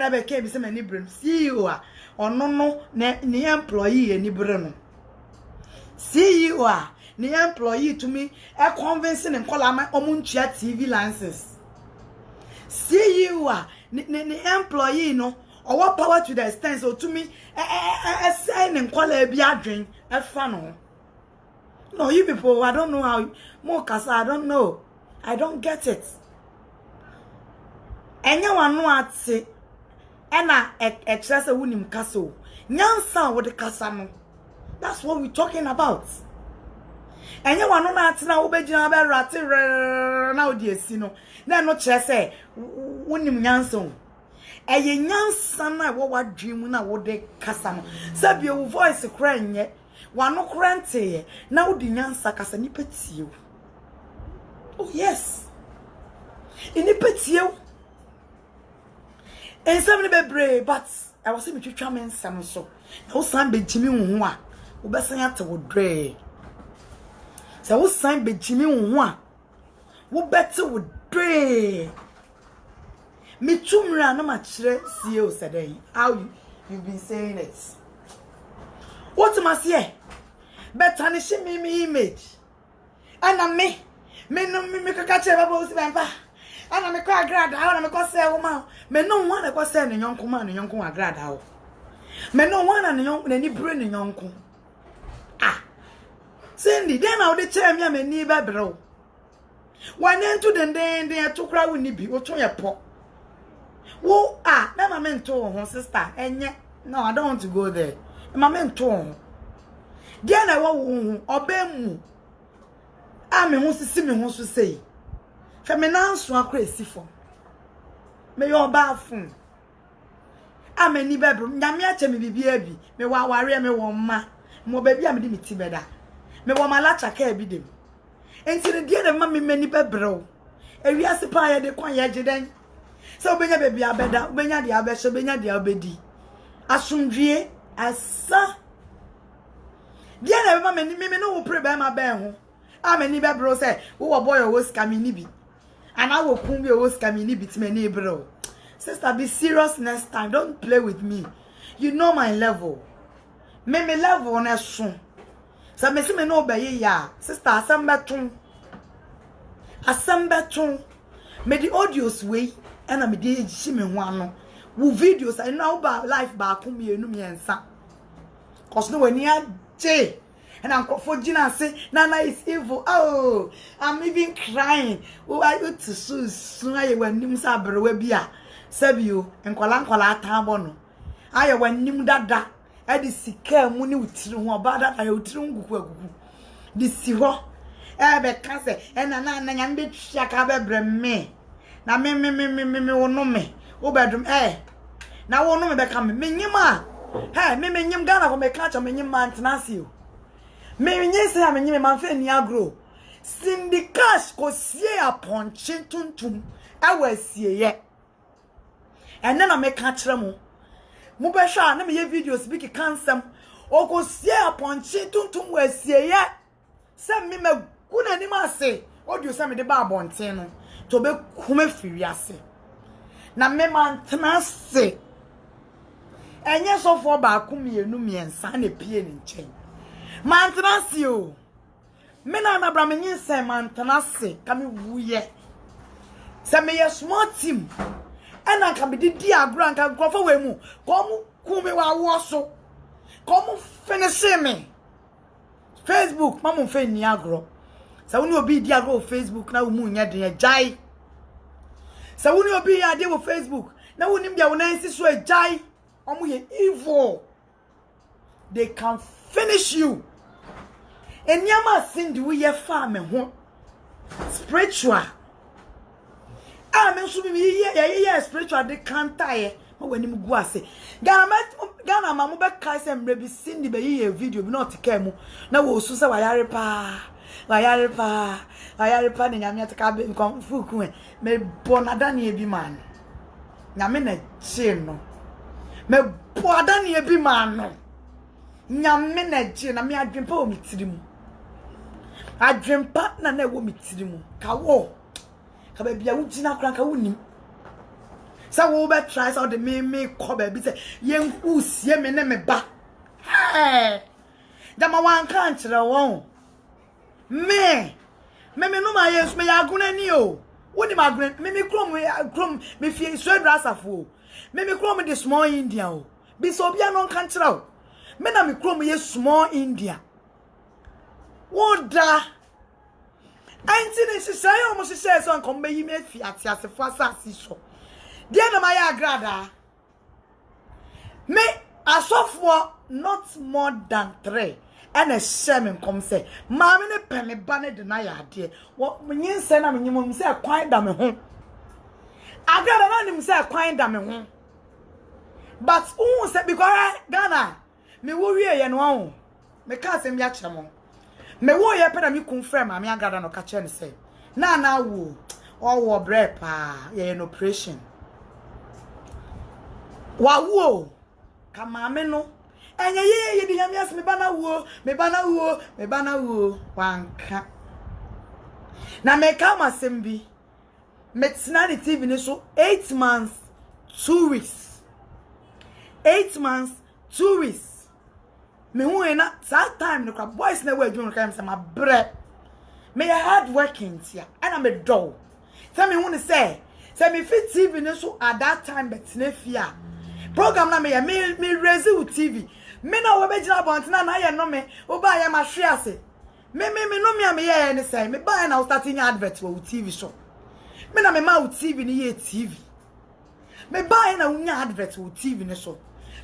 Agrada be ke bi se mani brem CEO a ono no ne employee ani bre no CEO a ne employee to me e convince ne kola ma omuntua TV licenses CEO a ne employee no owo power to the extent so to me sign ne kola bi adwen e fa no. No, you people, I don't know how more kasa, I don't know. I don't get it. Anyone know at say Ena excess wunim kaso. Nyansa with the kasano. That's what we're talking about. Anyone know at na ubejina be rati na odi esino. Na no chese wunim nyanso. Eye nyansa na wo dream na wo de kasano. Sabi your voice crying. Wano krante na udi nyansa kasa ni petie. Oh yes. Ini petie. Ensam ni bebre but I was saying twitwa men sam so. Na wo san bejimi wo a wo besan ate wo dre. Se wo san bejimi wo a wo bete wo dre. Me tumra na ma kire sie o sedai. How you've been saying it. What am I saying? But tarnish me image. And me catch a bubble member. And I'm a cry grad. I am a cossay woman. Me no one a cossay and young command and young grad how. Me no one and young any brain in young. Ah, Cindy, then I'll tell me I'm a near bro. One end to the day they are to cry with Nibby or to your pot. Whoa, never meant to, sister, and yet, no, I don't want to go there. My mentor. Then I want obey mu. I me wants to see me wants to say. Feminine so crazy for. Me your bathroom. I me ni bedroom. Nyame ache me bibi. Me wa ware me wo ma. Mo baby am di me ti beda. Me wo malacha ka bi dem. Enti de de ma me mani bebrew. Ewi ase pa ya de kwan ya giden. So obenya baby abeda, obenya de abehye, obenya de obedi. Asumdwie asa dia na be ma me no wo pray be ma ben ho a me ni be bro say wo boy o scam ni bi ana wo kun bi o scam ni bi ti me ni bro. Sister, be serious next time. Don't play with me. You know my level. Me level na so so me si me no be ya sister asamba tun me the audios we and me dey ji me ho ano wo videos I know about life back me enu me ensa cause no when ya J and I'm for Gina say Nana is evil. Oh, I'm even crying. Oh, I go to soon I when nim sa brewe bia sabio and kola tabono. I when nim dada I di sika mu ni utiri ho ba dada I utiri ngugu di si ho e be ka se e na nya mbe twa ka be bre me na me wono me wo bedum na wono me be ka me nyima hey me nyim Ghana ko me ka cha me nyim mantenasio me nyim se me nyim man fe ni agro syndicash ko sie aponche tuntum awasie ye enne na me ka kire mo be hwa na me ye videos bi ki kansam o ko sie aponche tuntum wasie ye se me maguna ni ma se audio se me de ba abonten no to be kuma firi ase na me mantenase enye so for ba kumienu miensa na pie ni nchen mantenase o me na bra me nyin mantenase ka me wuye se me ye small team ena ka be di agro anka nkofo we mu ko mu kume wa wo so ko mu finish me Facebook mamu fe ni agro sa woni obi di agro Facebook na mu nya de jai sa woni obi ya de wo Facebook na woni mbia wo nan siso jai omu ye evil. They can finish you. And yama sindi we ye farm ho spiritual. Me so me ye spiritual de kan taye ma wani mu gu ase. Ghana ma mo be kai se mre bi sindi be ye video bi not ka mu na wo su se wayare pa ne nyame ataka be nkom fuku me bonada ne bi man nyame na che no me boada ne bi man no nyame na che na me adwempa o mitirimu adwempa na wo mitirimu ka wo ka ba bia wo gina kran ka wonim Say we be try so the me ko baby say yen usie me ne me ba. Hey. Dama wan kan kire won. Me no ma yes me ya aguna ni o. Woni ma aguna me krom me fie so drasafo. Me krom the small India o. Bi so bia no kan kire o. Me na me krom ye small India. Woda. Anti ne sise yo mo sise so nkom be yi me fi atiasefo asasi so. Dia na my Agradaa. Me asofo not more than 3. And a shaman come say, Mammy ne penny banner de na dear. What when you send me you say quiet damn home. Agradaa him say quiet damn home. But who said because Ghana me worry and one. Me can't say me achamo. Me wo ye peda me confirm me Agradaa no catch and say. Na wo or war bread pa ye an operation. Wawo kamame no enye ye di nyame asme bana wo wanka na me ka masembi metina the TV ni so 8 months 2 weeks 8 months 2 weeks me hu ena that time no boys na we adwun kan say ma bre me hard working tia and me do say me hu ni say me fit TV ni so at that time betina fia program na me raise with TV. Me na we be jina bontina na ye no me. O ba ye ma hwe ase. Me no me ye ne say. Me ba na starting advert with TV so. Me na me ma with TV ni ye TV. Me ba na unya advert with TV ni so.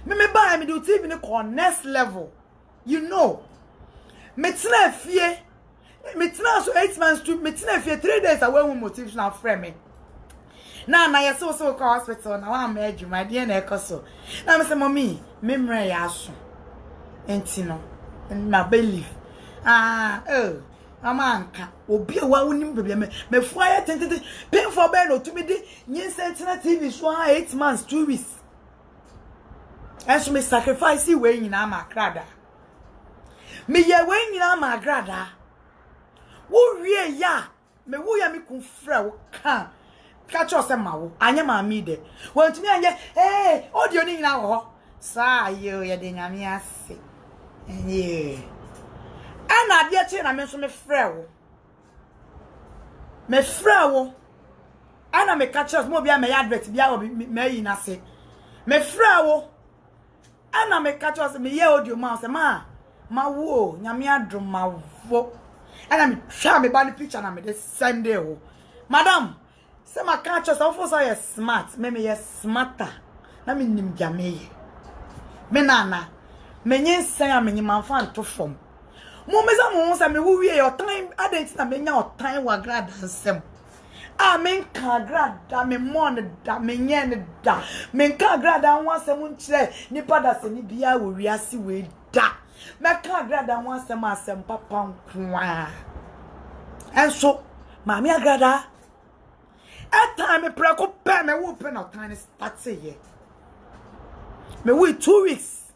Me ba me do TV ni ko next level. You know. Me tina fie. Me tina so 8 months to me tina fie 3 days away with motivational friend me. Na ya so ko hospital na wa ma adwuma de na ekoso na me say mommy memre ya aso enti no na believe amanka obi wa wonim bebia me fu aye tentete pay for be no to me de nyin sentina TV so 8 months 2 weeks enso me sacrifice we nyina ma Agradaa me ye we nyina ma Agradaa wo wie ya me wo ya me kun fra wo kan catch us mawo anya ma mi de wantumi anya audio ni nyina wo sa yo ye de nyame ase ana de che na me so me frɛ wo ana me catch us mo bia me advert bia me yi na se me frɛ wo ana me catch us me ye audio ma se ma wo nyame adom ma wo ana me twa me ba ni picture na me de send wo madam se ma catch us of so you smart me smarter na me nim jame me nana me nyensan a me nyimanfa nto fom mo me za mo sa me wo wie your time adent na me nya your time wa Agradaa nsem a me nka Agradaa me mon da me nye ne da me nka Agradaa ho asem nkyere nipa da se ni bia wo wiase we da me ka Agradaa ho asem papa nkoa enso ma me Agradaa at time me preko pe me wo pe na time start say ye me we 2 weeks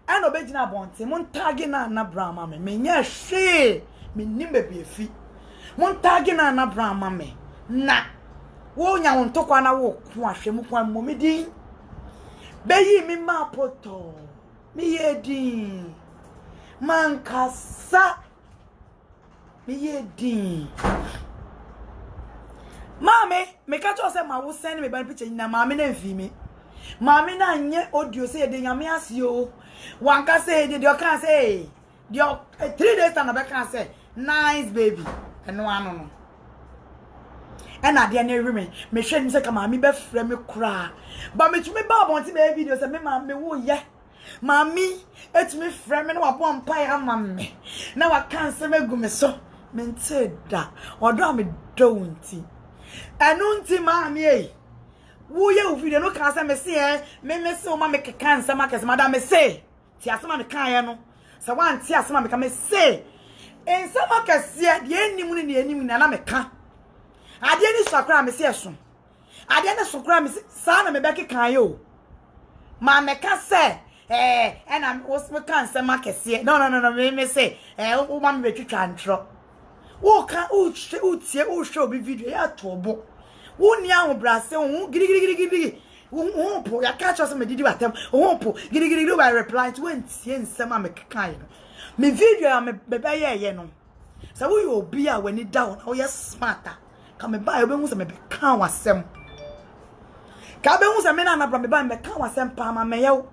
and obegina bonte mon tag na brama me nya hwe me nim be efi mon tag na brama me na wo nya won tokwa na wo ku ahwe mu kwa mo me din be yi mi ma poto mi ye din man kasa mi ye din Mame, me catch us say ma wo send me ban picture na mame na mfi me. Mame na nye audio say de nyame asio. Wanka say de kan say de 3 days na be kan say nice baby. Eno ano no. And na de na ri me hwe ni say ka mame be frɛ me kra. Ba me tumi ba bonti be video say me mame wo ye. Mami etumi frɛ me na wa bɔ mpa ya mame. Na wa kan say me gu me so. Me nte da. Odo me don't. Anunti mami wo ye o video no kan say me say me say o ma me kan say ma kese madam me say ti asema me kan ye no say wan ti asema me kan me say en sama kese de enim ni enim na me kan ade ni sokra me say so ade ni sokra me sa na me be kan ye o ma me ka say and am was me kan say ma kese no me say o ma me betwitwa ntro wo kan o tie o show bi video ya tobo Unia wo brase wo gidi wo po ya catch us me didi watem wo po gidi I reply to wentie nsem a me kan no me video a me bebe ye no so wo you obi a wani down wo ye smarter ka me ba obehu se me be kan wasem ka be hu se me na na bra me ba me kan wasem pa ma me yew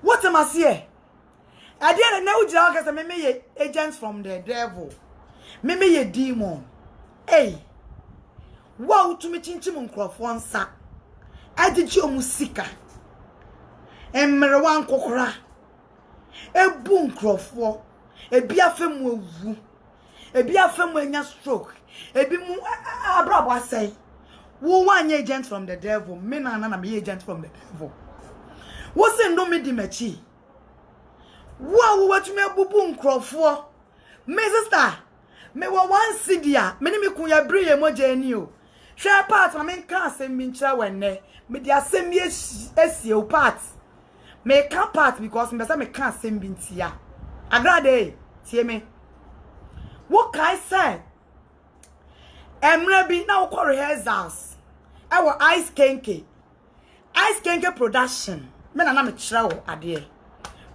what am I say ade na wo jira ka se me ye agents from the devil me ye demon hey wow to me chinchim nkrofo nsa adiji omusika emre wan kokora ebu nkrofo ebi afem owu ebi afem anya stroke ebi mu abrabo asai wo wan agent from the devil me na me agent from the devil wo se ndo me di machi wo watumi abubu nkrofo me sister me wo wan sidia me ni me kun ya briye moja ani o share part na me kan asem bi nchira wenne me di asem bi esie o part me kan part because me say me kan asem bi ntia Agradaa tie me what kai say emre bi na wo rehearsals our ice kenke production me na me chira wo ade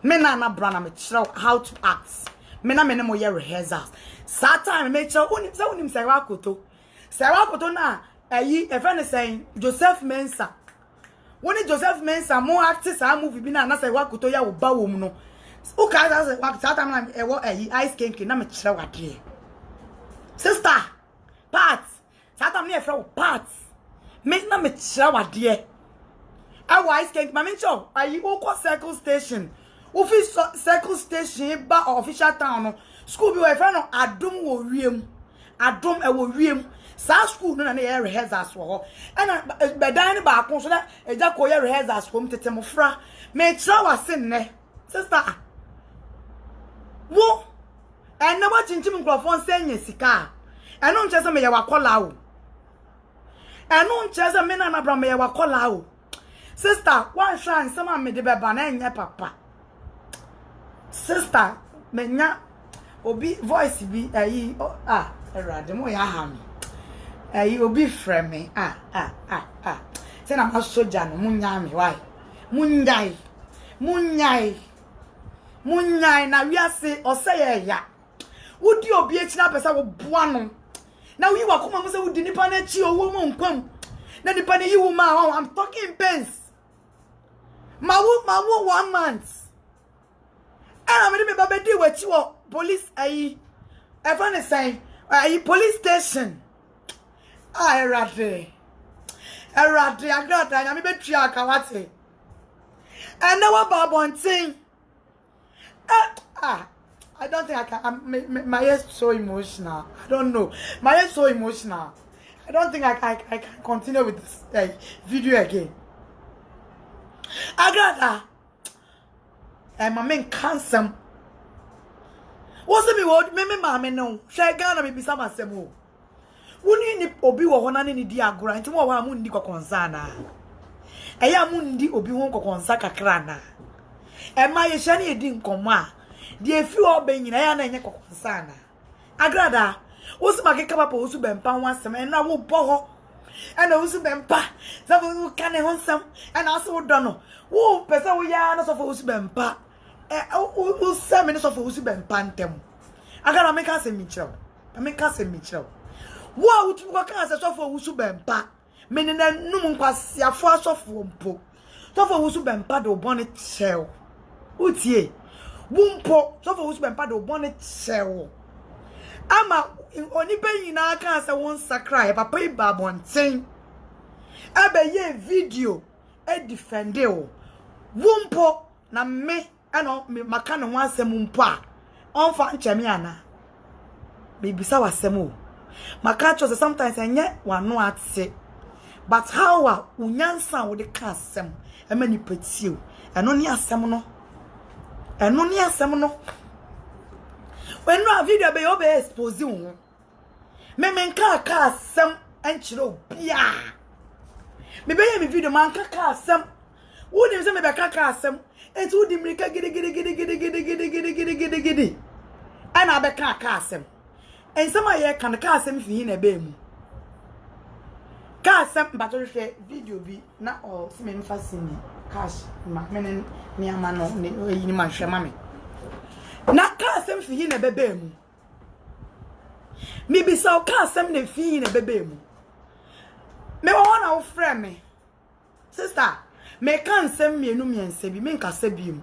me na bra na me chira how to act me na me ne mo ye rehearsals that time me chira unim say wakoto na ayi e friend saying Joseph Mensah woni Joseph Mensah mo artist a movie bi na say wakoto ya wo ba wo mu no o ka say that time na e wo ayi ice kenke na me chira wade sister part that time na e fra wo part me na me chira wade I ice kenke ma me cho ayi o ko circle station office circle station ba official town no school bi we fra no adom wo wiem adom e wo wiem sa school no na na rehearsals wo and bedan ne ba kon so na eja ko rehearsals ko mtete mo fra me tra wase ne sister wo and na wa chinchim microphone senya sika eno nche se me ye wakola o eno nche se me na bra me ye wakola o sister one shine some me de beba na nya papa sister me nya obi voice bi ayi erade mo ya ha me ayi obi frame me say na ma soja no munya me why munyai na wiase oseye ya wodi obi echi na pesa wo boa no na wi wakoma mo se wodi nipa na chi owo mo nkwam na nipa na yiwu ma I'm talking pens mawo 1 month and me baba di wachi wo police ayi everyone say ayi police station erade Agradaa nya me betua akawate and now babontin I don't think I can. My head so emotional. I don't know. My head so emotional. I don't think I can continue with this video again. Agradaa, my main cancer. What's the word? Me mama no. Share Ghana me bisa masemo. Wuni ni obi wo hona ni di agora. Nti wo wa mu ndi kokonsana. Eya mu ndi obi ho kokonsa kakra na. Ema ye hye na edi nkomo a. Die fi oba nyina ya na enye kokonsa na. Agradaa, wo se makeka papa wo su bempa ho asem na wo boho. Ena wo su bempa. Za wo ka ne ho nsem. Ena so wo do no. Wo pesa wo ya na so fo wo su bempa. O se me no so fo wo su bempa ntem. Agradaa me ka se mi kire. Me ka se mi kire. Wo wo tu ko ka se so fo wo su bempa. Me ne na num nkwasiafo asofo mpo. So fo wo su bempa do bone chew. Utie. Wumpo so fo wo su bempa do bone chew. Ama oni be nyina aka se won sakra papa iba bonten ebe ye video e defende o wumpo na me eno me maka no asem mpo a onfa ncheme ana me bisa wasem o maka cho sometimes enye wano ate but how a unyansa wo de ka asem e mani pati o eno ni asem no when no video be obe expose wo me nka ka asem enchire obia me be ye me video man ka asem wo dem se me be ka asem enti wo dim rika gidi ana be ka asem ensem aye kan ka asem fi na be mu Ka sem bato hwe video bi na o se me mfa sini cash ma me ni ama no ni ma hwe ma me na ka sem fi na bebe mu mi bi sa ka sem na fi na bebe mu me wo na wo frɛ me sister me kan sem mienu miense bi me nka se bi mu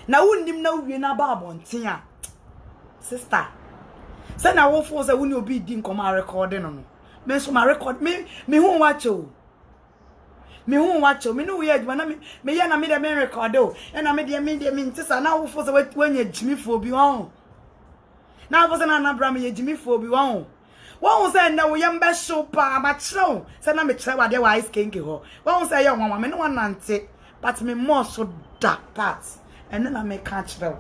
na wonnim na wie na ba abonten a sister se na wo fo se woni obi di nkoma recording no me so ma record me hu wacho me no we adwa na me ye na me de me record o e na me de me ntisa na wo fo se wanya jimifo bi won na fo se na bra me ye jimifo bi won se na wo ye mbe show pa ma kire se na me kire wade wa ice kenke ho won se ye won me no nante but me more so dark parts and then I me catch kire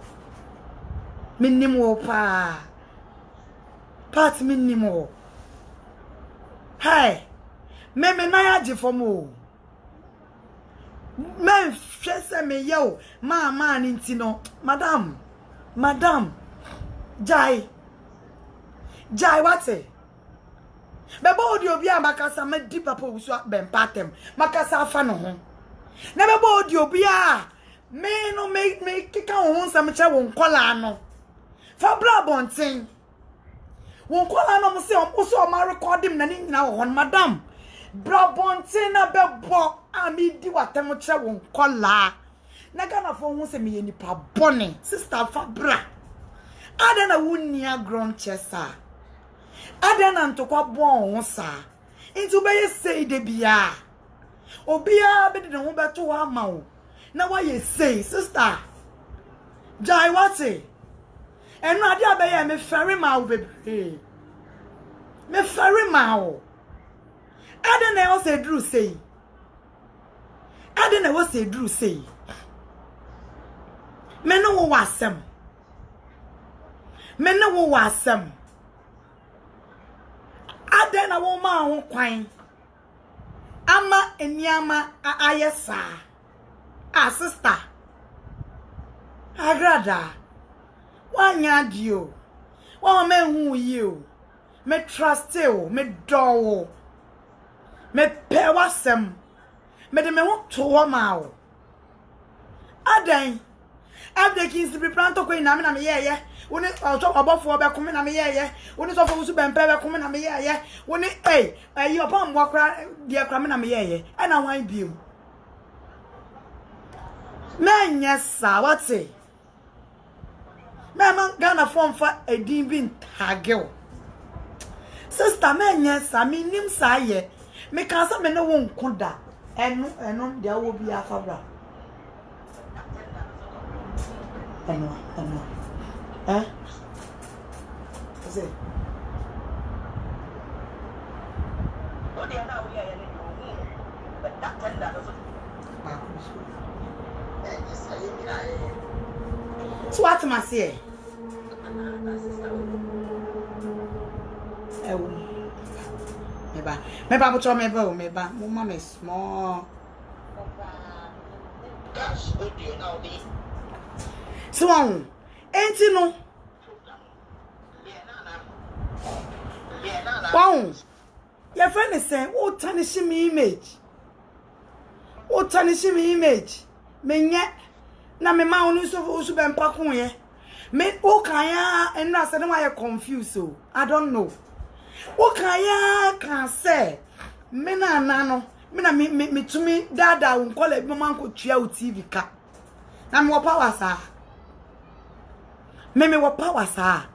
me nim wo pa part me nim wo hey me na ya je for mo me fese me yo ma ni ntino madam jai wate beba odi obi amakasa me di papa wusu ben patem makasa afa no ho na beba odi obi a me no me kika ho nsam che won kola no fa bra bonten won kola no mo se o ma recording na ni nyina ho madam bra bonten na bebo ami di watem che won kola na gana fo ho se me ye nipa bone sister fa bra adana wunia ground chesa adana ntokwa bon ho sa nti obeye sei de bia obia be de ho beto wa ma o na wa ye sei sister jai wate enu ade abeye me fere ma o bebre me fere ma o adana o se dru sei adana o se dru sei me no wo wasem me no wo wasem adena wo ma ho kwan ama eniama ayesa sister Agradaa wanya dio wa me hu yi o me trust o me do me pe wasem me de me ho to wo ma o adan abde kinsi bi planto ko ina me na me ye woni oso obofo be kome na me ye woni so fo usu be mpe be kome na me ye woni ayi opa mwa kra de kra me na me ye ana wan biem menya sa wate mama Ghana form fa edin bi ntagel sister menya sa mi nim sa ye me kan sa me no won koda eno de awo bi afabra eno Is it? Oh, they are now we are in but that tender doesn't. So what am I saying? Meba but your meba mama is small. Gosh, oh dear, now the so on, ain't you know? Wow, your friend is saying, "Oh, tarnishing me image. Oh, tarnishing me image. Me yet, na me ma onu so ben pakun ye. Me o kaya and na say why you confused so. I don't know. O kaya can say me na no. Me na me to me dada won call e me man ko tua o TV ka. Na me wo power sa. Me wo power sa.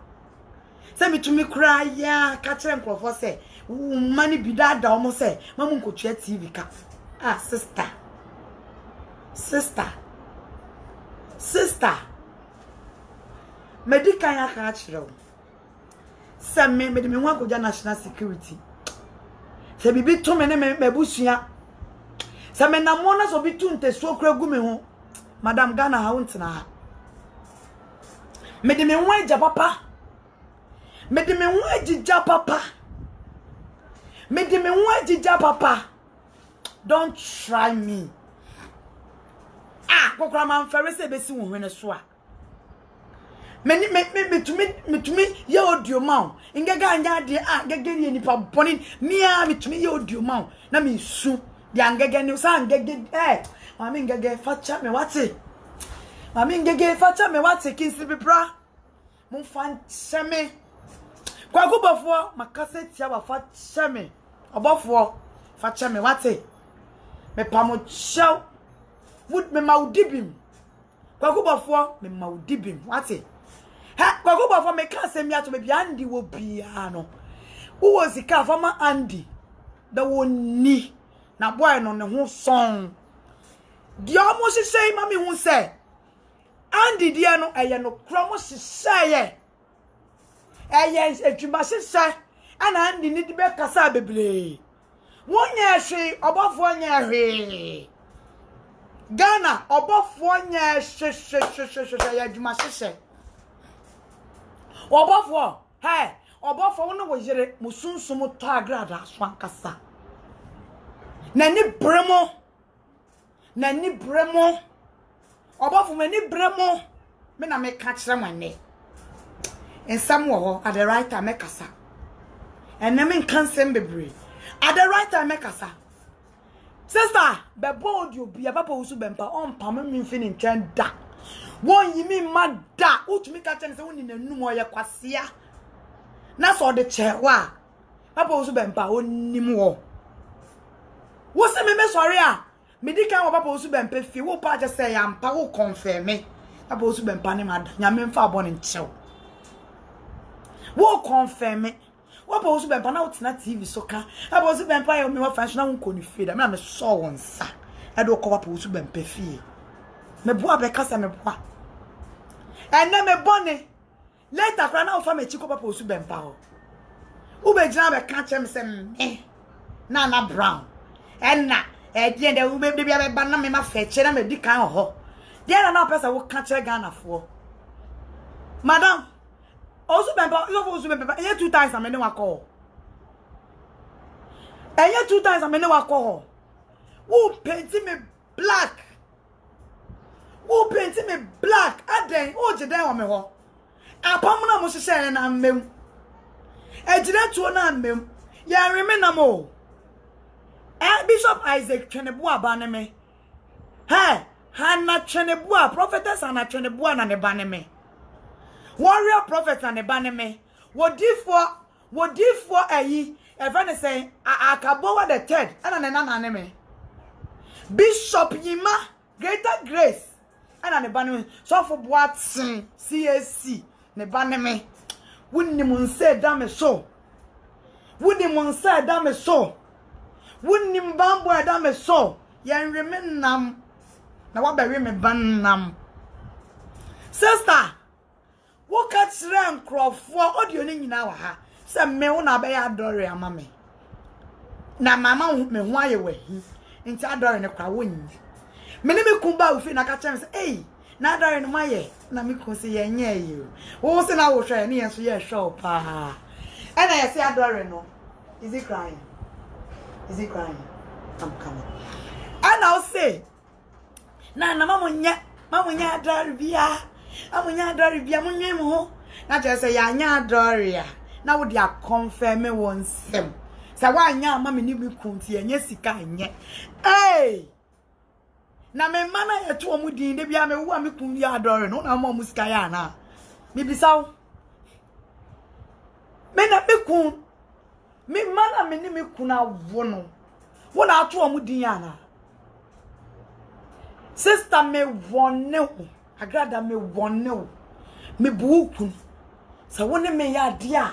Say me to me cry ya catch them crofo say money be that almost say mamu ko tua TV ka sister medical ya ka chiro say me wan ko ja national security say bibi to me ne me busua say me na mo na so bi tu ntesuo kura gu me ho madam Ghana ha wontina ha me de me wan ja papa me de me wan jija papa me de me wan jija papa don't try me kokra man fere se besi wo hwene so a me to me ye audio ma ngega anya de ngega ni nipa boni mia me to me ye audio ma na me su de ngega ni sa ngega mami ngega facha me wate mami ngega facha me wate kinsi bibra mo fan cheme kwa gubofo makase tia wa facha me obofo facha me wate me pamo chaw would me maudibim kwa gubofo me maudibim wate ha kwa gubofo me ka se mi ato me bia ndi wo bia no wo zika fama andi da woni na boy no ne ho son di omo sisei mami hu se andi dia no eye no kromo sisei eye etuma sisei ana andi ni di be kasa bebre wonya hwe obofo nya hwe Ghana obofo nya hwe ya djuma sisei obofo hey obofo wo no wo yire musunsum to Agradaa so ankasa nani bremo obofo mani bremo me na me ka kire mane ensam wo ho at the right time me kasa enne me kansem bebre at the right time me kasa sister be bold you be papa usu bempa on pam me mfini ntwan da won yimi mada utumi ka chen se woni nanum oye kwasea na so de chewa papa usu bempa onim wo wo se me sorry a me di kan wo papa usu bempa fi wo pa je se ya mpa wo confirm me papa usu bempa ne mada nya me mfa abo ne nchew wo confirm me wo papa usu bempa na utina TV so ka papa usu bempa ya me wa fashion na won koni fi da me na me so won sa e do ko papa usu bempa fi me boa be kasa me boa enne me bone later kra na ofa me chiko papa usu bempa ho u be jina be ka chem se Naana Brown enna di ende u be bia be ba na me ma feche na me di kan ho di na pesa wo ka che Ghana fo madam osu bempa usu bempa e 2 times am ne wa call e 2 times am ne wa call wo paint me black wo paint me black aden o je den o me ho apam na mo hye na mem ejire tuo na mem ya reme na mo Bishop Isaac Chenebua baneme he Hannah Chenebua prophetess Hannah Chenebua na ne baneme warrior prophet na ne baneme wodi for ayi even say akabowa the third ana ne na me Bishop Yima Greater Grace ana ne baneme so for boatin CAC ne baneme wunni mun say da me so wunni mun say da me so wunni mbambo da me so yen reme nam na wa bewe me bannam sister wo ka kire nkrofo audio ni nyina wa ha se me wo na be ya adore ama me na mama me ho aye wahi nti adore ne kwa wonyi me ne me kumba ofi na ka chem se na adore ne maye na me kun se ye nya yi wo se na wo hwe ne yen so ye hwe pa and I say adore no is he crying? Is he crying? I'm coming. And I'll say, Nana, Mamunya Doribia, Amunya Doribia, Munyamo. Not just say, Yanya Doria. Now would ya confirm me once him. So why now, Mammy Nibu Kunti and Yessica yet? Hey! Now, my mana at 2 Mudin, the Biame Wamicunia Dor, no more Muscayana. Maybe so. Mena Mikun. Me mana me ni me kuna wono wona ato amudiana sister me wonne ho Agradaa me wonne ho me buukun so wona me ya dia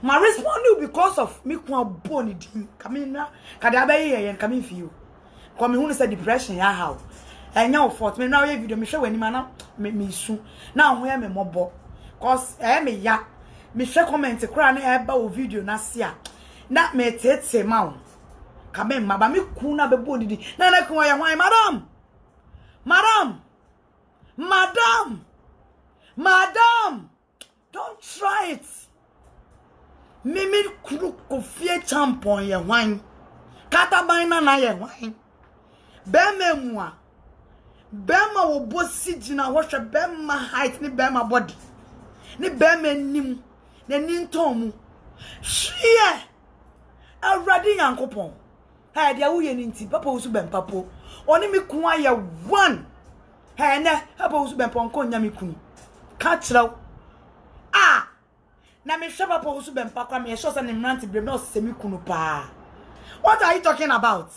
my respond because of me kuna boni din kamina kada abaye yen kamin fi you come hu say depression ya how enya of fault me na we video me hwe wani mana me su na ho ya me mobo cause me ya me share comment kra na eba o video na sia na me tete ma ka me maba me ku na be bodidi na ku ya hwan madam don't try it me kuru ko fie champon ye hwan kata ban na ye hwan be memua be ma wo bosi gina wo hwe be ma height ni be ma body ne be menim ne ninton mu hwie Awurade Nyankopɔn ha dia wo ye nti papa wo su bem papo oni me kun aye one ha ne papa wo su bem pon kon nya me kun ka kyerɛw na me hwe papa wo su bem pakwa me sure say ne mrante brem na se me kunu pa. What are you talking about?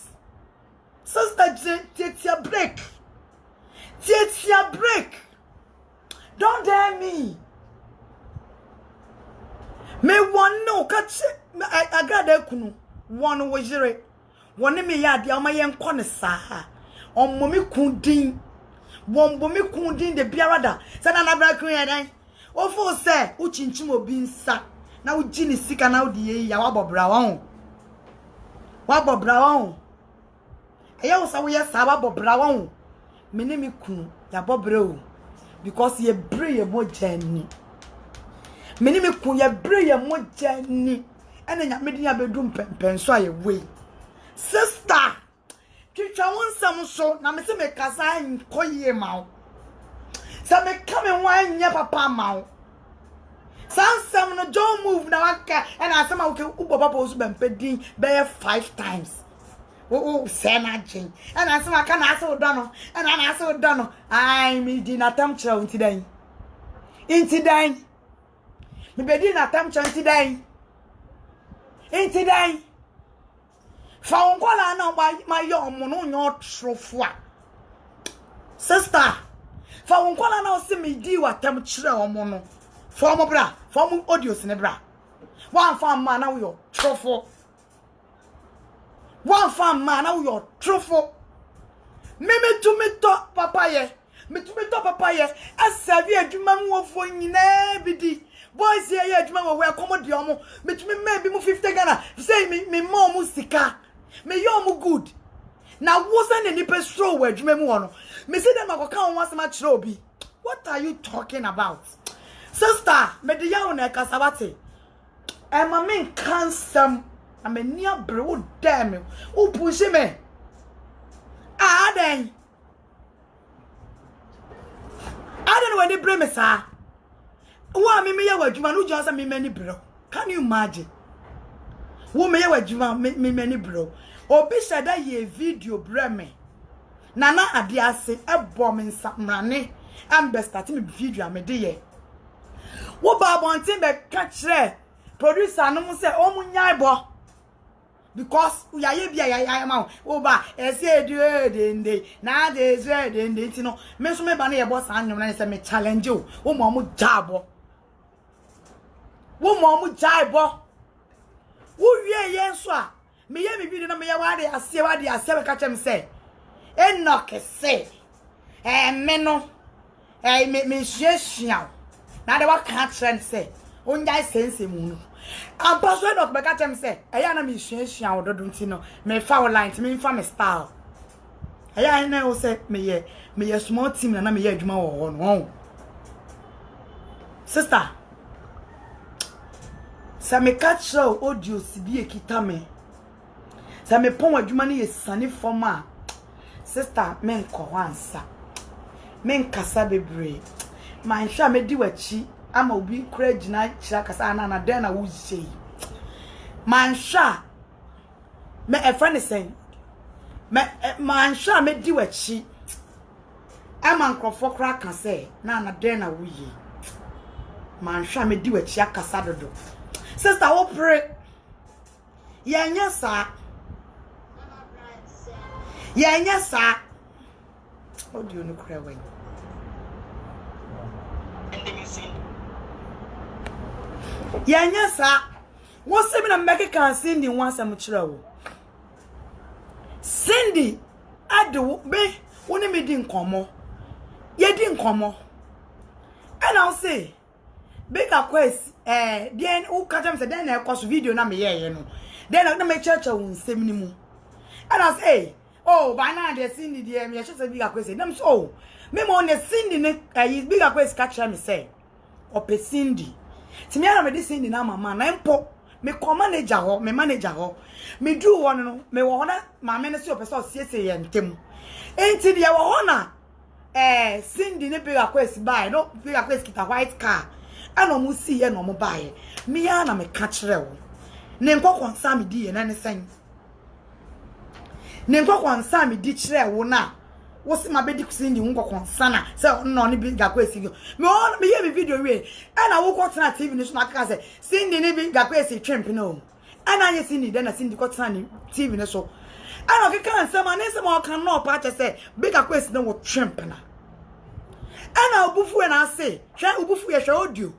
Sister, take your break. Take your break. Don't dare me. Me one no catch Agradaa kunu one wojire. One me ya dia ma yen kone saa. On momi kundin. Won bomi kundin de biarada. Say na bra kun yan. Ofo say uchinchim obi nsa. Na uji ni sika na udi ya wabobra won. Wabobra won. Eya wo sa wo ye sa wabobra won. Me ne me kunu ya bobre o. Because ye bre ye mojani. Me ne me kun ye bre ye mojani. Ene nya me din abedum penso aye we. Sister, twitwa won sam so na me se me kasa nkoye mawo. Sa me come wan nya papa mawo. Sam no don't move na waka and asem a uke ubo papa osu bempedin be 5 times. Oh, sema jin. And asem aka na ase odo and na ase odo ai me di na tam kire unti dan. Inti dan. Me be di na tam kire unti dan. Inti dan. Fa onkola na ma yo omo no nyo trofo a. Sister, fa onkola na o se me di wa tam kire omo no. For my bra, for my audios in bra. One farm man now your truffle. One farm man now your truffle. Me to me top papaya. Me to me top papaya. As Savia Juman won for in every boys here, Juman will accommodate you. Me to me maybe 50 Ghana. Say me more musika. Me yomu good. Now wasn't any petrol where Juman won. Me say them I can't want much robi. What are you talking about? Sister, me de yawo na kasabate. E ma me kansam, na me ni abre wo dem. Wo push me. Aden when they bring me sa. Wo me ya wadwuma no jonsa me mani bro. Can you imagine? Wo me ya wadwuma me mani bro. Obi shada ye video bre me. Nana ade ase e bom nsamrane. Am be start me video me de ye. Wo ba bontin be kire producer no mo say o mu nyai bo because we are bia ya ma wo ba ese edende na de edende ti no me so me ba na ye boss anyom na say me challenge wo mo jabo wo jabo wo wie ye nso a me ye me video na me ye wade ase we ka chem say enoch say me no me hia na de wa ka trend say onjai sense mu no ampa so enoch be ka chem say eya na me hia ododo nti no me fa line ti me fa me style eya na o say me ye small team na me ye adwuma wo no sister sa me catch audio si bi ekita me sa me pon adwuma ne ye sane forma sister men ko wansa men kasa bebre man sha me di wachi ama obi kura gina kira kasa na den na wo sei man sha me e friend say me man sha me di wachi ama nkrofo kura kan say na den na wo yi man sha me di wachi akasa dodo sister wo pray yenya sa how do you know cry when yenya sa wo se me na make kan Cindy once am kire wo Cindy ade be woni me di nkomo ye di nkomo and I'll say big quest then who catch am say then na cost video na me ye no then na me church won sem ni mu and I say oh by now the Cindy there me just say big quest them so me mo ne Cindy ne big quest catch me say ope Cindy ti me ara me di Cindy na mama na mpo me manager ho me do one no me wo na mama ne se ope so siesie ye ntem enti de wo ho na Cindy ne big quest buy no big quest kita white car ana mo si ye no mo bae me ya na me ka kire wo ne nkokon me di ye na ne sen ne nkokon me di kire wo na wo se ma be di kusi ni nkokon na se no ne bi gakwa esi me ye me video we ana wo ko tena TV ni so na ka se Cindy ne bi gakwa esi twemp no ana ye Cindy de na Cindy ko tena ni TV ni so ana ke kan se ma ne se ma kan no pa che se bi gakwa esi na wo twemp na ana obufu e na se hwe obufu ye hwe audio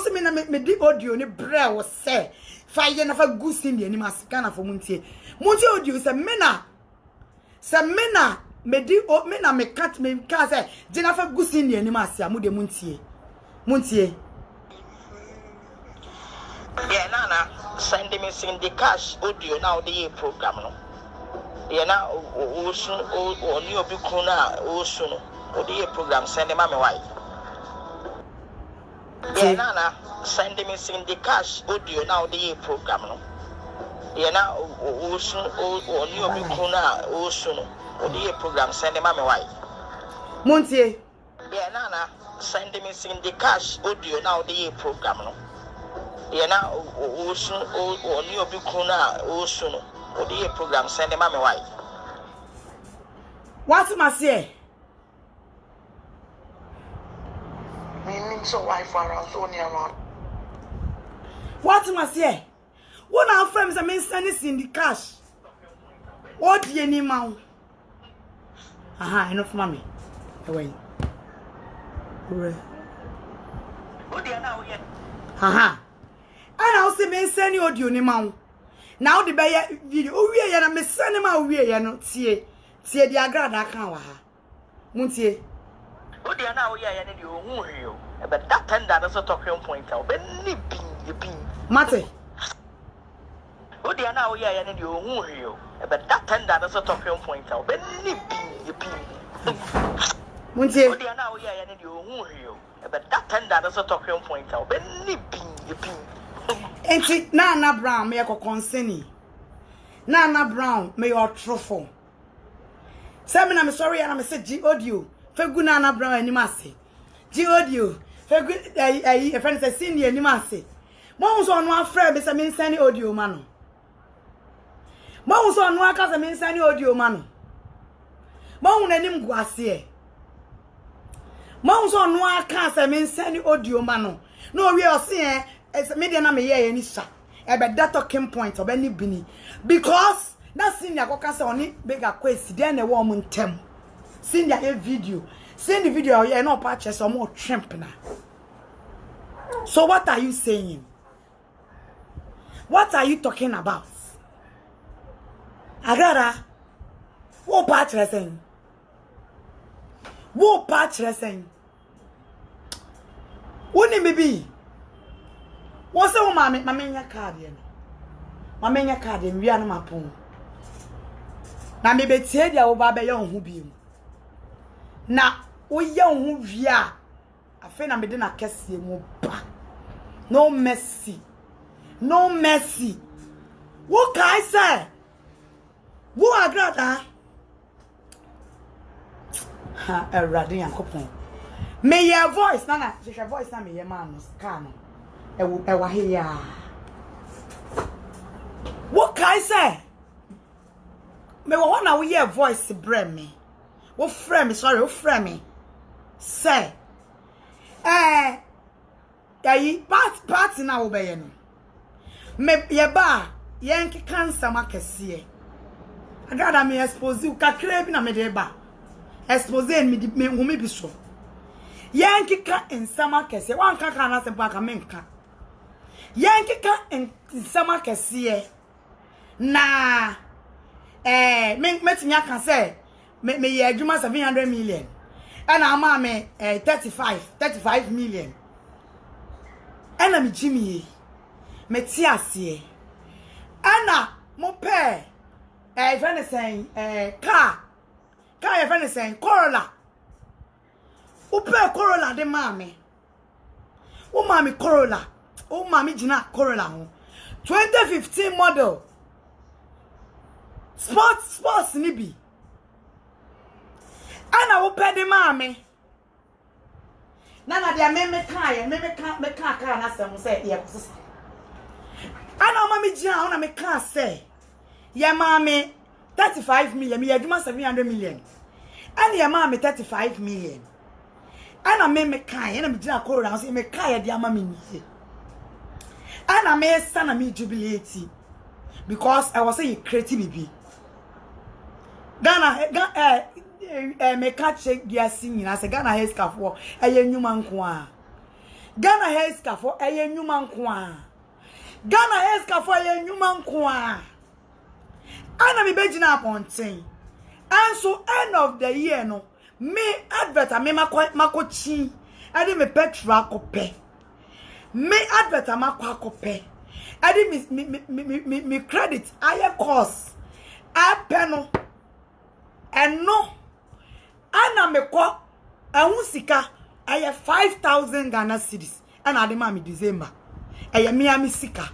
se me na me di audio ni bre wo se fa ye na fa gu Cindy ani ma sika na fo muntie audio se me na me di o me na me cat me ka say jina fa gusi ni ani ma sia mu de muntie yeah Nana send me the cash audio now the program no yeah na o sun o ni obi kun na o sun no o the program send me why yeah Nana send me the cash audio now the program no yeah na o sun o ni obi kun na o sun no the program send me why muntie yeah Nana send me the cash audio now the program no yeah na o sun o ni obi kun na o sun no the program send me why what ma say meaning so why for around so near around what ma say one our friends are me send the cash what the any man aha enough mommy away ure aha ana o se me send audio ni man now the buy video o wie ya na me send ma o wie ya no tie di Agradaa kan wa ha muntie o dia na o ya ya ne di o hu hwe o e be that tender na so talking point o be ni bin mate o dia na o ya ya ne di o hu hwe o e be that tender na so talking point o be ni bin muntie o dia na o ya ya ne di o hu hwe o e be that tender na so talking point o be ni bin enti Naana Brown me ko conseni Naana Brown me your truthful say me na me sorry and me say G audio fegu Naana Brown anima ase G audio fegu e friend say Cindy anima ase mo so no afre be say me send audio ma no mo so no aka say me send audio ma no mo hu nanim gu ase e mo so no aka say me send audio ma no no we o se it's media na me ye ni sha e be that talking point obani bini because that senior go can say oni bega kwesi dey na wo mo ntem senior e video send the video here no patch so mo trimp na so what are you saying what are you talking about Agradaa wo patch saying wo patch saying woni maybe wọ́n sẹ́ wọ́n mama nya card yẹn mama nya card yẹn wíwá no ma pon na me betie dia wo ba be ye ohun bi mu na wo ye ohun via afi na me de na kese mu ba no mercy wo kai say wo Agradaa ha Awurade Yankopon me your voice na she voice na me ye man no ska no ewa here what can I say me wo na we hear voice bre me wo frame me sorry wo frame me say yi part na wo be ye no me ye ba ye nki cancer makese Agradaa me expose you kakra bi na me de ba expose me hu me bi so ye nki ka ensama kese wan kaka na se ba ka menka yankika nsama kese na metinya kan say me ye adwuma 700 million and ama me 35 million ana me jimi meti ase ana mo pe friend saying car your friend saying Corolla upe Corolla de mame o mame Corolla o mami jina Corolla ho 2015 model sports ni bi ana wo pede mami Nana dia me ka na sem say ye kosa. Ana mama gina ona me ka say ye mama 35 million, me adwuma 700 million. And ye mama 35 million. Ana me ka ye na me gina call round say me ka ye dia mama ni. Ana me sana me jubilate because I was saying creative baby. Ghana me catch dia singing as a Ghana hair scarf for eye nnwuma nko a. Ghana hair scarf for eye nnwuma nko a. Ghana hair scarf for eye nnwuma nko a. Ana me begina ponten. And so end of the year no me advert me makochi ade me petrol akope. Me advert akope. Ade me credit aye course. Apeno and no ana me ko ehun sika aye 5,000 Ghana cedis and ade ma me December aye me ami sika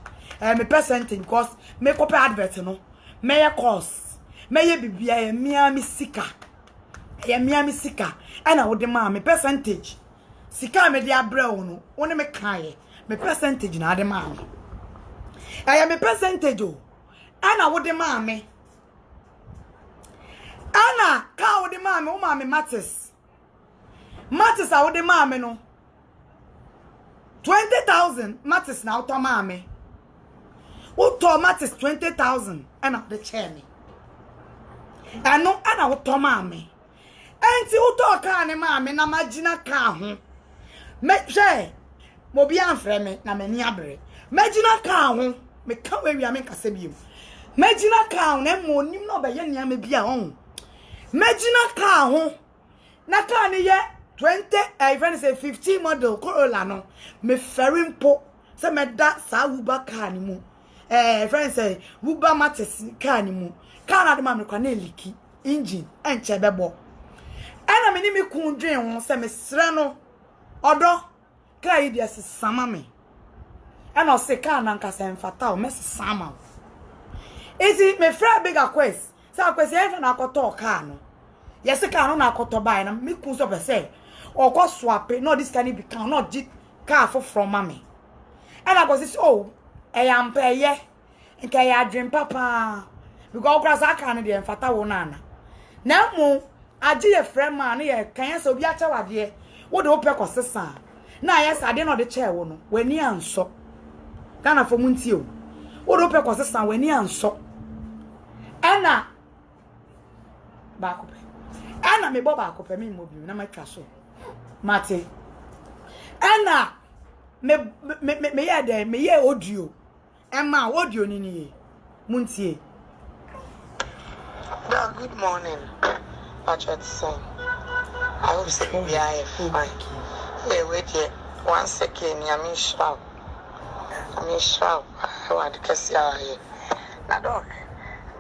me percentage because me ko pe advert no me ye course me ye bibia aye me ami sika ana wo de ma me percentage sika me de abre wo no woni me kan me percentage na ade ma me aye me percentage o ana wo de ma me Ana ka wo de mame wo mame Matis a wo de mame no 20,000 Matis na auto mame wo to Matis 20,000 ana de chair me ano ana wo to mame enti wo to ka ne mame na magina ka ho me hwe mo bi anfre me na mani abre magina ka ho me ka we wi ame kasa bi magina ka ho na mo nim no be ye nia me bi a ho Megina car ho na car ni ye 20 friend say 15 model Corolla no me ferry mpo se me da sa Uber car ni mu friend say Uber Matis car ni mu car na de ma me kwa na liki engine enche bebo ana me ni me kun dwen ho se me sre no odo car yi dia sesama me ana o se car na nka se mfata o me sesama ezi me fra big quest sa kwesi e na akoto car no yes car no na akoto buy na me kun so be say oko swap no this can be car no di car for from mama and I go say oh e am peye nke ya dream papa because okra sa car no de mfata wo na mo agi ye friend man ye kan so bi acha wade wo de ope ko sesa na yes ade no de chair wo no wani anso kana fo munti o wo de ope ko sesa wani anso ana bakope ana me bo bakope me mobi na ma twa so mate ana me ye de me ye audio ema audio ni muntie. Good morning Patrick son. I hope say you are fine. Hey, wait here 1 second. I'm sure I want to see you na dog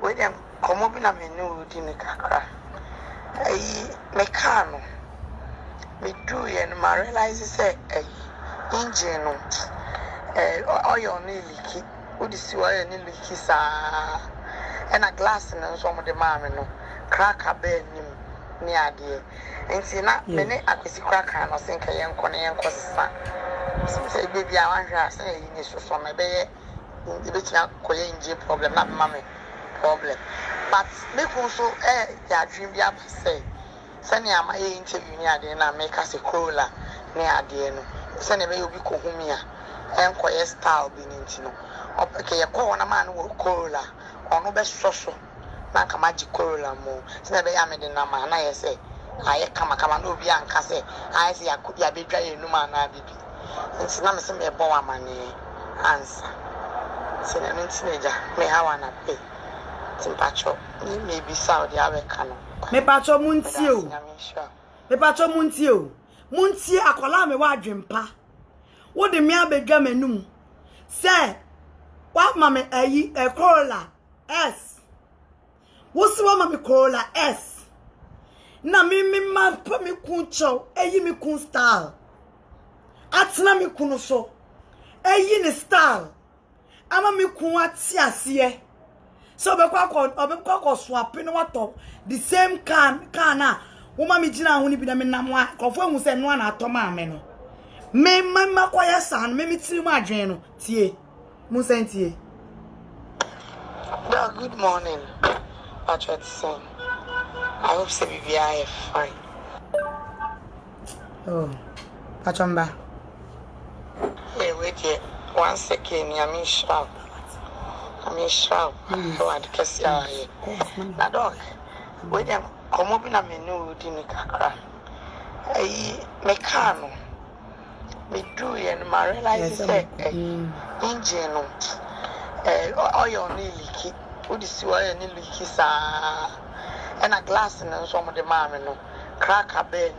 we dem komo bi na menu di ne kakra me car no me do ye no ma realize say engine no oil no leaky wo di si oil no leaky sa and a glass no so mo de ma me no crack abe nim ni ade enti na me ne akwesi crack no senka ye nko ne ye nko sa say baby I want her say you need so me be ye betina koye engine problem na ma me problem but me also ya dream bi abase sani ama ye interview ni ade na make us a Corolla ni ade no sani be obi ko humia enkoye style bi ni ntino opeke ye ko na man wo Corolla ono be soso na kama ji Corolla mo sani be ya me de na ma na ye say aye kama na obi anka say aye say ya be dwa ye numa na bibi nti na me se me bo amane answer sani no ntinaja me hawa na pay Timpacho, maybe Saudi Arabia. Me pacho muntio. Me pacho muntio. Muntie akola me wa dwempa. Wo de me abedwa manum. Say, wa mama ayi Corolla S. Wo si wa mama Corolla S. Na me ma pa me kun chow, ayi me kun style. Atna me kun so. Ayi ne style. Ama me kun ati asiye. So be kwa swap no wato the same can na wo ma me gina ho ni bi na me nam a kofo hu se no na atoma ame no Me mama kwaya san me mitiri ma adwen no tie. Mu sentie. Good morning. Patrick son. I hope say we are fine. Oh. Pachamba. Hey, wait here. 1 second, I'm in shout. Oh, I'd guess ya. Na dog. Wait them come up in a menu in the kakra. Hey, me cano. Me do and my realize say engine no. Oil ni leaky. Would you see oil ni leaky sa? And a glass and some of the mamma no. Crack a bed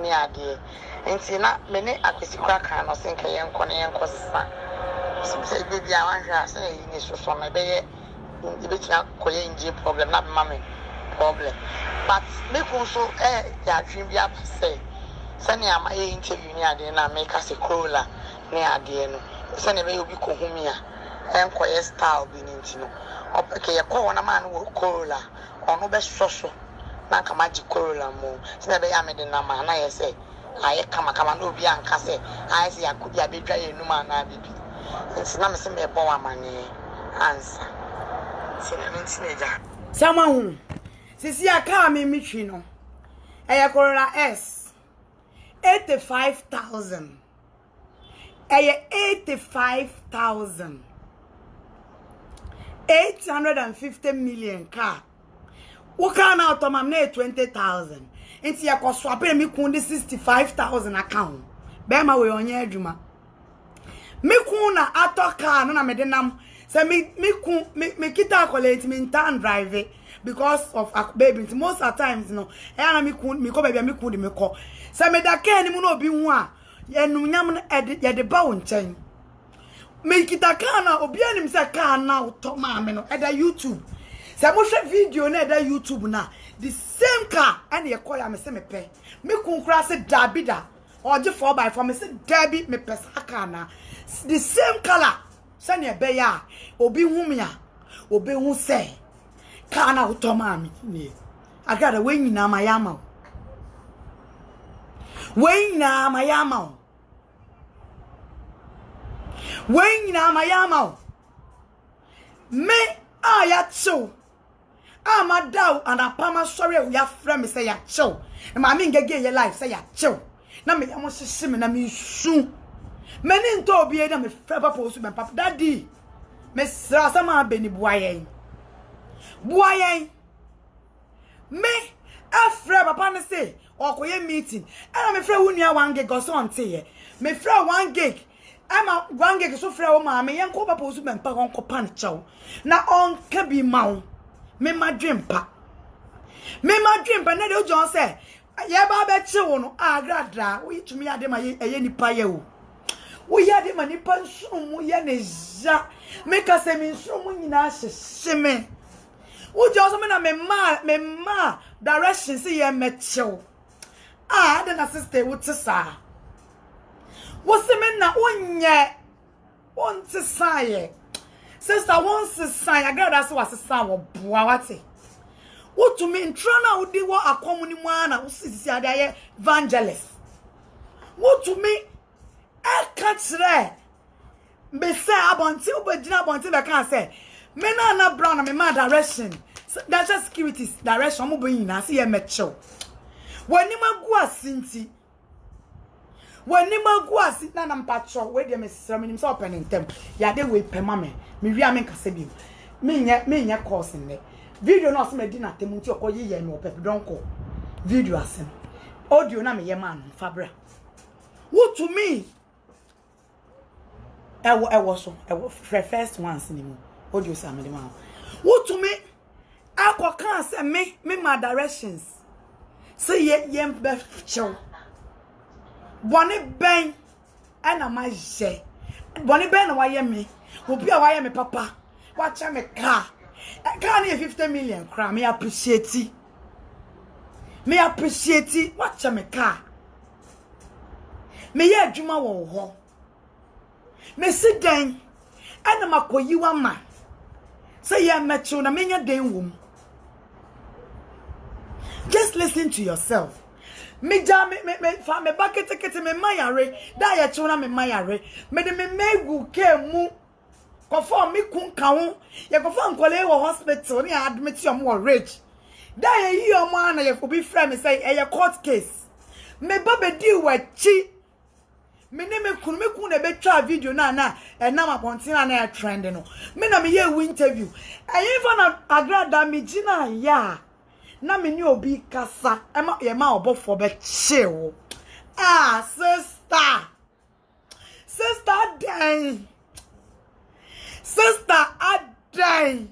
near dear. And see not many at the cracker no think I am conning costa. Some say baby I want to say in this from my bed. The bitch not calling problem, not mammy problem. But make also ya dream ya say. Send ya my interview near the na make us a crawler near the end. Send a baby cohumia and quiet style being into. Okay, a call on a man will corolla or no best social. Nanka magic corolla more. Never am in the number, and I say, I come no be and say, I see I could be dry no man. I be. It's not some a boy money answer. Someone Sisi aka me mitrino. Eya Corolla S 85,000. Eya 85,000. 850 million car. Waka na automam na 20,000. Inti ya kwa swapere mi kundi 65,000 account. Bema we onye adwuma. Mi kuna ato car no na me denam. Se me kita collect me tan drive because of baby. Most of times no. E na mi ko baby mi kundi me ko. Se me da car ni mu no obi hu a ye nunyam no ye de ba wo nchen. Me kita car na obi anim se car na auto ma me no e da YouTube. Se mo hwe video na e da YouTube na the same car and ye call ya me se me pe. Me kun kura se dabida. Oje 4x4 me se dabi me pesa car na. The same color. Sani ebe ya obi hu me a obi hu se car na auto ma me ni. Agada we nyina ma yama. We nyina ma yama. We nyina ma yama. Me ya cho. Ma daw and apama sorry ya frame say ya cho. E ma me ngege ye life say ya cho. Na me yamo sisi me na me su. Many nto obi e na me fraba for su me papa daddy. Me sra sama beni buayen. Buayen. Me afra papa ne say okoye meeting. And me fra wunua 1 gig or so onte ye. Me fra 1 gig. Ama 1 gig so fra o ma me yenko papa su me pa konko pan chow. Na on ka bi mawo. Me ma dreampa na de ojo say ye ba be che wo no Agradaa wo yitumi ade ma ye nipa ye wo wo ya de ma nipa nsum ye ne ja me ka se mi nsum nyina hyehye me wo jo so me na me ma direction se ye mechew de na sister wo tsa wo se me na onye on tsa ye sister once sign Agradaa so asesa wo boa wate wo to me ntro na wo di wo akomuni mu ana wo sisi ade aye evangelist wo to me e ka kire be say abonti wo begina abonti be kan say me na brown na me ma direction that's just security direction mo boyin na see ye mecho wani magu asinti wani magu asinti na mpacho we de me sram nim so opening tem ya de we pema me wi ame nkase bi me nya course ne video no so me di na tem nti okoye ye me opep don ko video asem audio na me ye man fabra what to me ewo so first ones ni mu audio sa me de man what to me akoka say me my directions say ye be chow boni ben ana ma je boni ben na wa ye me obi a wa ye me papa watch me car na 50 million kra me appreciate watch me car me ye adwuma wo ho me sidan ana makoyi wa ma say ye mecho na menya den wom. Just listen to yourself. me ja me fa me bakete kete me mayare da ye chuna me mayare me de me megu kemu kofo me kun kawo ye kofo nkole wo hospital ni admit you mo rich da ye yi omo ana ye obi frame me say e ye court case me baba di wachi me ne me kun na be twa video na na e na mapontina na e trend no me na me ye interview even na Agradaa me gina ya na me ni obi kasa ema ye ma obofo be chewo sister dang sister adai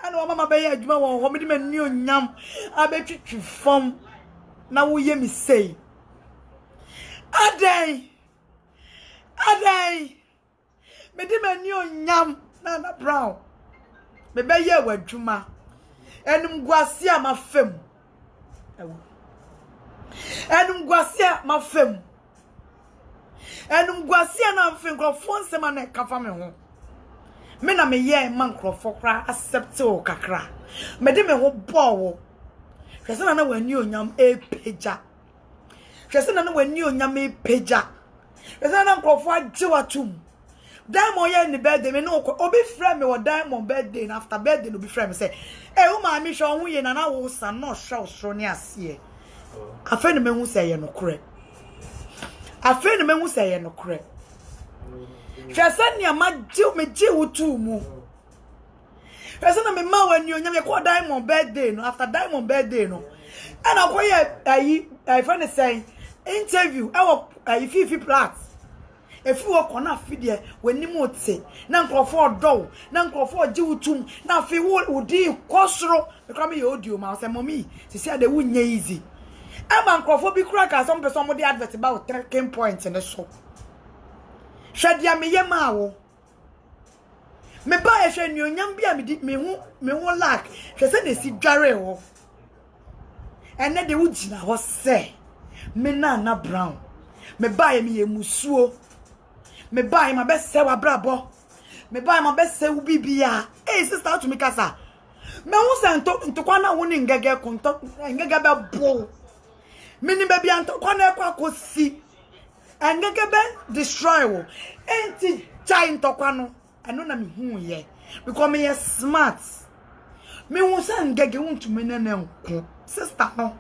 ana mama be ye adwuma won ho me di me ni onyam abetwitwi fom na wo ye mi sei adai me di me ni onyam na brown me be ye wadwuma enum guase a mafem ewo enum guase a mafem enum guase a na mfem krofo nsema na kafa me ho me na me ye man krofo kra accept o kakra me de me ho bowo hwese na wani onyam epeja hwese na wani onyam epeja hwese na krofo ajewatum Diamond ye ni birthday me no obi frame me wo Diamond birthday after birthday no be frame say o ma mi sho hu ye na wo sa no sho ni ase afa ni me hu say ye no kore afa ni me hu say ye no kore hwese ni ama me ji wutu mu hwese na me ma wani onyam ye ko Diamond birthday no after Diamond birthday no and akoye I friend say interview e wo Fifi Plat if you walk on a fidye when you mote, Nanko for dough, Nanko for Jewtum, now if you would do costro, the crummy audio mouse and mommy, she said they wouldn't easy. I'm uncle be cracker, some person with the advert about 13 points in the show. Shed ya me yamao. Me buy a shen you yambia me won't lack. She said they see Jarrell. And then the woods was say, me Naana brown. Me buy me a musuo. Me buy my best sewa brabo. Me buy my best sewa bibia. Hey sister to me kasa. Me won se nto kwana woni ngege kunto ngege be bo. Me ni be bia nto kwana kwa kosi. Ngege be destroy wo. Enti chai nto kwano. Eno na me hu ye. Because me smart. Me won se ngege wontu me nene nko. Sister no.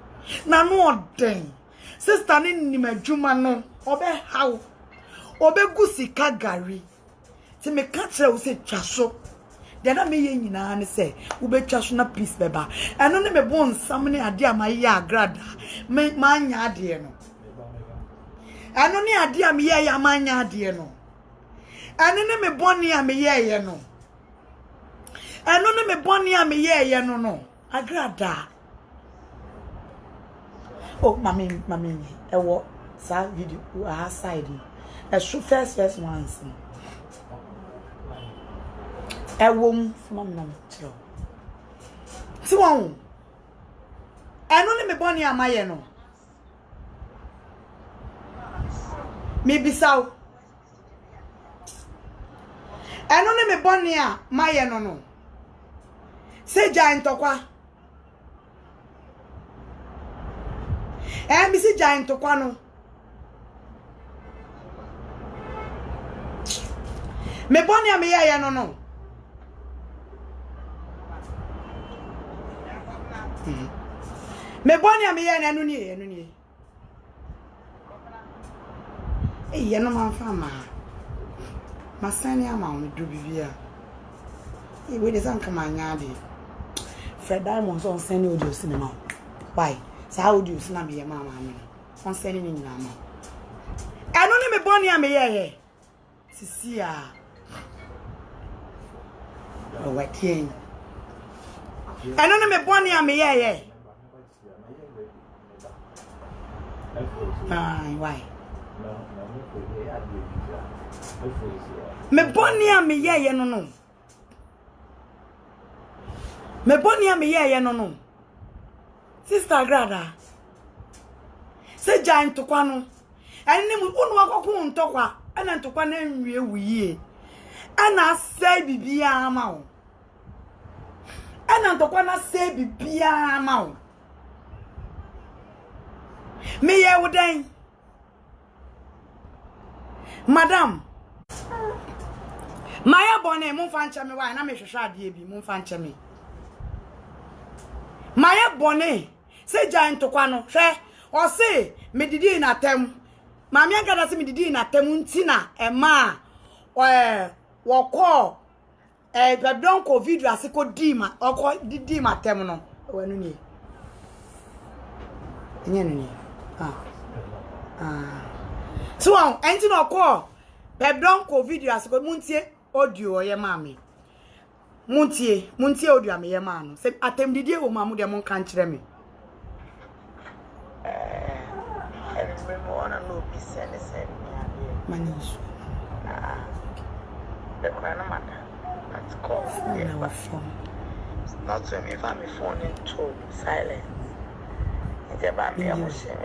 Na no odin. Sister ni madwuma no. Obe how Obegusi kagari. Ti me katre wo se twaso. De na me ye nyina ne se wo be twaso na peace beba. Eno ne me bon sam ne ade amaye Agradaa. Me manya ade no. Eno ne ade am ye ya manya ade no. Eno ne me boni am ye ye no. Eno ne me boni am ye ye no no. Agradaa. Oh mami ewo sa video a side. A shoot first once. A womb from them. So, I only me bonny am I no. Maybe so. I only me bonny am my no. Say giant tokwa. And Missy giant tokwano. Me boni am ya no. Me boni am ya na no ni. Eh ya no man fama. Masani ama on do bibia. Eh we dey san kama nya de. Fred Diamond on send audio cinema. Why? Sa audio cinema me ya mama me. On send ni nyina ma. Eno ni me boni am ya. Sisia. Oh, what king? I don't know me bonny am ye. Why? Me bonny am ye no. Me bonny am ye no. Sister Agradaa. Say giant to kwano. And name unu akoko ntokwa. Ana ntokwa na nwie wuye. Ana say bibia ama o. Ana ntokwa na say bibia ama o. Me ye wodan. Madam. Maya bone mun fanche me wa na me hwehwe ade bi mun fanche me. Maya bone se giant kwa no hwe o se me didi na tem. Mami agada se me didi na tem ntina e ma wo ko pardon covid asiko di ma oko didi ma tem no wanu ni. Enye ni. So enti no ko pardon covid asiko muntie audio ye mami. Muntie audio am ye ma no. Se atem didi e wo ma mu de mon kan kire me. Manish. The grandmother. That's called. Not to me if I'm phone into silence. It's about me. I was saying,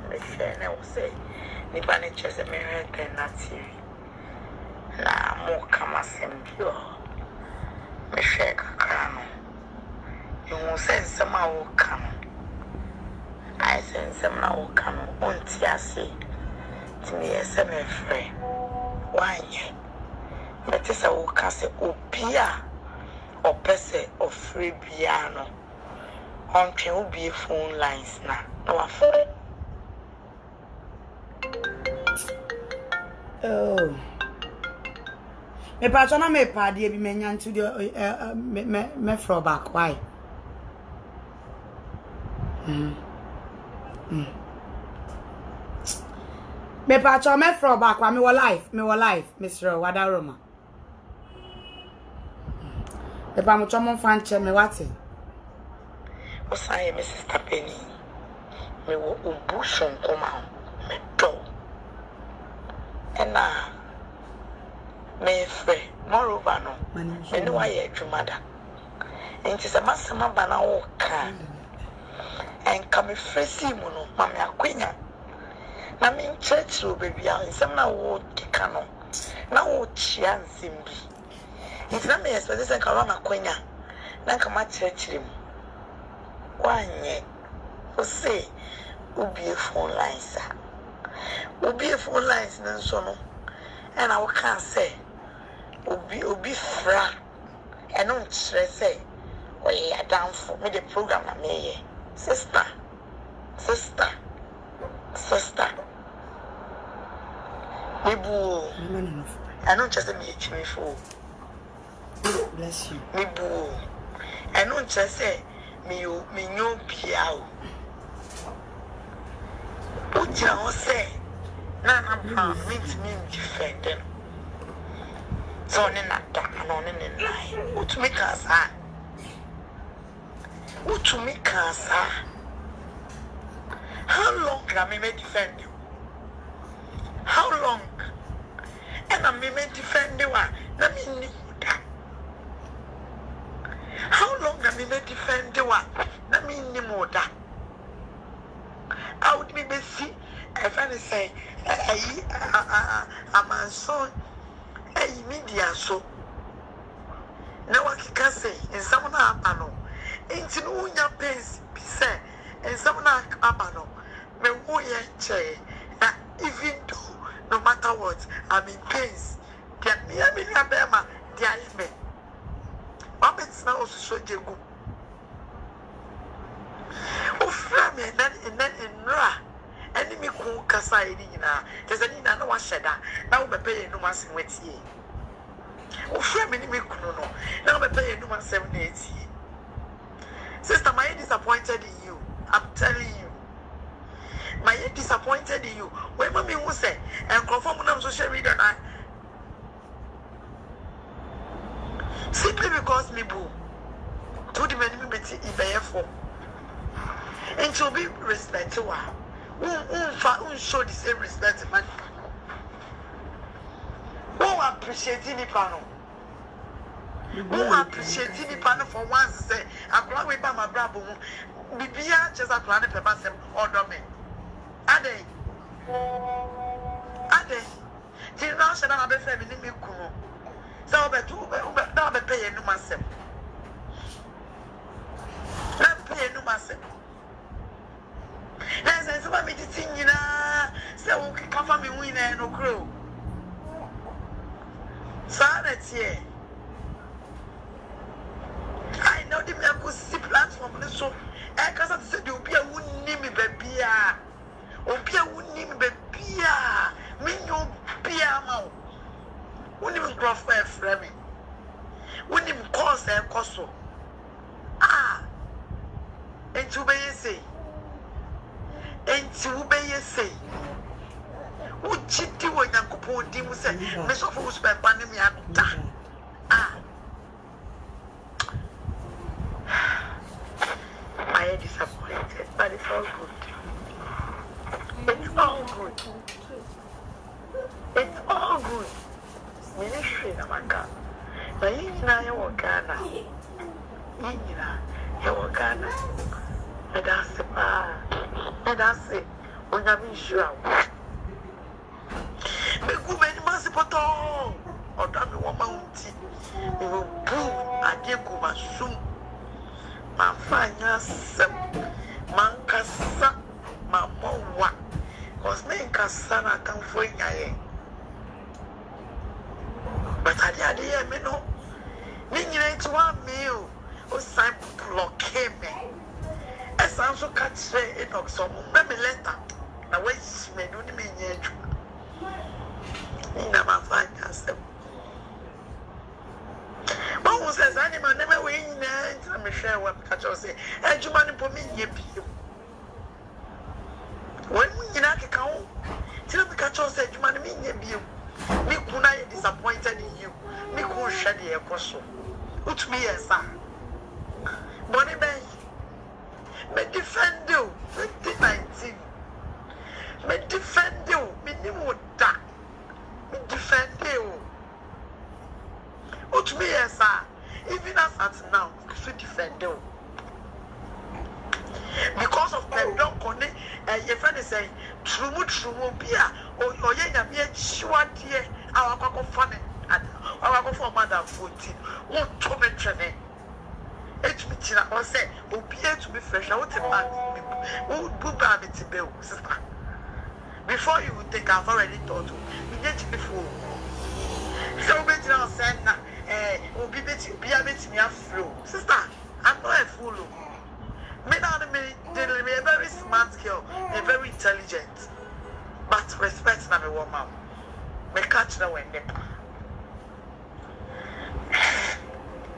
make sure I will say, Nibani chess a mirror and not TV. Now, more come as him pure. Me shake a crown. You will send some will come. I send some now will come on Tiasi. To me, a semi friend. Why? But it's a walk as a opia or pese or free piano. On will be phone lines now. No afraid. Oh. Me patrona me party be menyan to the me throw back. Why? Me patrona me throw back. Why me wa life, Mr. Wadaroma. The pamuchomo fanche me wati. Osaye Mrs. Tapeni. Me wo ubushon koma me do. Ena me frɛ moreover no me no why adwumada enti se masema bana wo ka enka me frɛsi mu no ma me akwenya na me nkyerɛkyerɛ obabi a nsɛm na wo dika no na wo kyia nsɛm bi enti na me expect sɛ nka na akwenya na nka ma kyerɛkyerɛ mu wanyɛ o se ubie phone lines na nso no and I can say Obi fra and on say or ye are down for me the program na me sister Mibu I don't just me for Bless you. Mibu I don't just say me no piao what you say Nana Brown means me defending. So, on in that dark and on in the line. What to make us, How long can I may defend you? How long? And I may defend you. Let me know that. How long can I may defend you? Let me know that. I would be busy. If I say, I'm a son, media so. Now I can say, and someone apano, ain't no your pains, be said, and someone apano, me wo ye che, even though no matter what, I'm in pains. Get me a million bema, dear me. Moments now so you go. Oh, Frammy, and then in Ra. Enemy cool Kasa Nina. There's a Nina no one shed that. Now we pay no one with ye. Oh, frame enemy kuno. Now we pay no one 78. Sister, my head disappointed in you. I'm telling you. My head disappointed in you. When mommy will say, and confirm on social media, simply because me boo. To the enemy betty in for. And to be respected. Show the same respect, man. Who appreciating the panel? Who appreciating the panel for once say, I'm glad we buy my bravo. Bibia just a planet per person or domain. Are they? Till now, should I have a family in me? So, but now be paying no myself. Not paying no myself. about me to sing, you know, so we can come from me winner and no crew. So that's here. I know the milk see platform, so I can't say you'll be a wouldn't name me, baby. Or be a wouldn't name me, baby. Me, you be a mouth. Wouldn't even grow for a framing. Wouldn't even cause a cosso. Ah, and to be a say. And to be a say. What you do when you go to the say, Miss of who's by Panama? Ah, I am disappointed, but it's all good. It's all good. It's all good. Ministry, Namaka. But you know, you are Ghana. You are Ghana. And that's it. And that's it. When I'm sure. Me go many months poto. Or that me one mountain. Me will boom. I did go my soon. My finance. Man kasa. My mowa. Cause me kasa na come for you. But I didn't me no. Me need to one meal. O sign blockade me. As I'm so catch it or some maybe later. Now wait me do me yet. In my finance. But who says animal never win and I'm sure what catch or say, and you money for me ye be. When you not account, till we catch us said you money me ye be. Me could not disappointed in you. Me could shed a question. Which me yes, sir. Bonnie Bay. Me defend you 2019. Me defend you. Me knew that. Me defend you. Which me yes, sir. Even as at now, we defend you. Because of them don't connect, your friend is saying, true, beer, or ye, sure, dear, our cocoa funny, and our go for Madam 14. What to mention it? It's me, I say, will be to be fresh. I want to man, who would buy it to bill, sister. Before you would think I've already told you, we need to be full. So, bet you now, send, will be a bit me a flow. Sister, I'm not a fool. Me a very smart girl, a very intelligent, but respect na me woman. Me catch na when nip.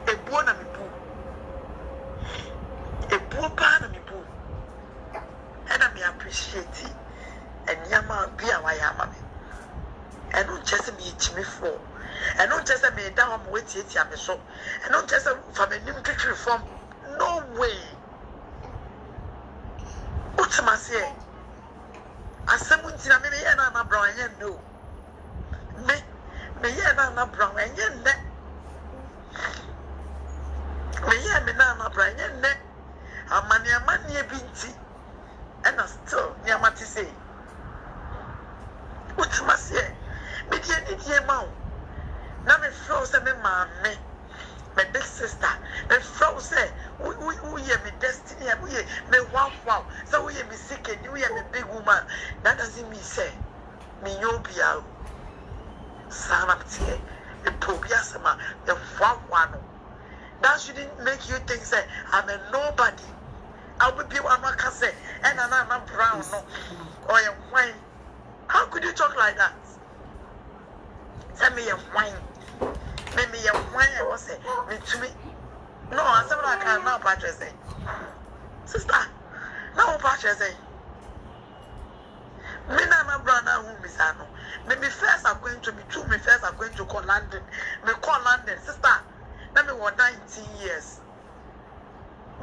A boy na me boo. A boy pa na me boo. And I me appreciate it. And yama be a wayama me. And don't just me itch me for. And don't just me down wait it ya me so. And don't just from a new reform. No way. What's my say? I said, when I mean, I'm brown, and no. Me, I'm brown, and yet, me, I'm brown, and net. I'm money, a binty, and I still, near what to say. What's my say? Me, dear, mouth. Now, me frozen, me, mammy. My big sister, my frozen, we are my destiny, we are my wow, so we are me sick and we are my big woman. That doesn't mean say, me no be out. Son up here, the Pobiasama, the one. That shouldn't make you think, say, I'm a nobody. I will be one more cousin and another brown or a wine. How could you talk like that? Tell me a wine. Maybe a wine was it to me. No, I said I can't now purchase it. Sister, now purchase it. Me na brother who is ano. Maybe first I'm going to be two, me first I'm going to call London. Me call London, sister. Let me want 19 years.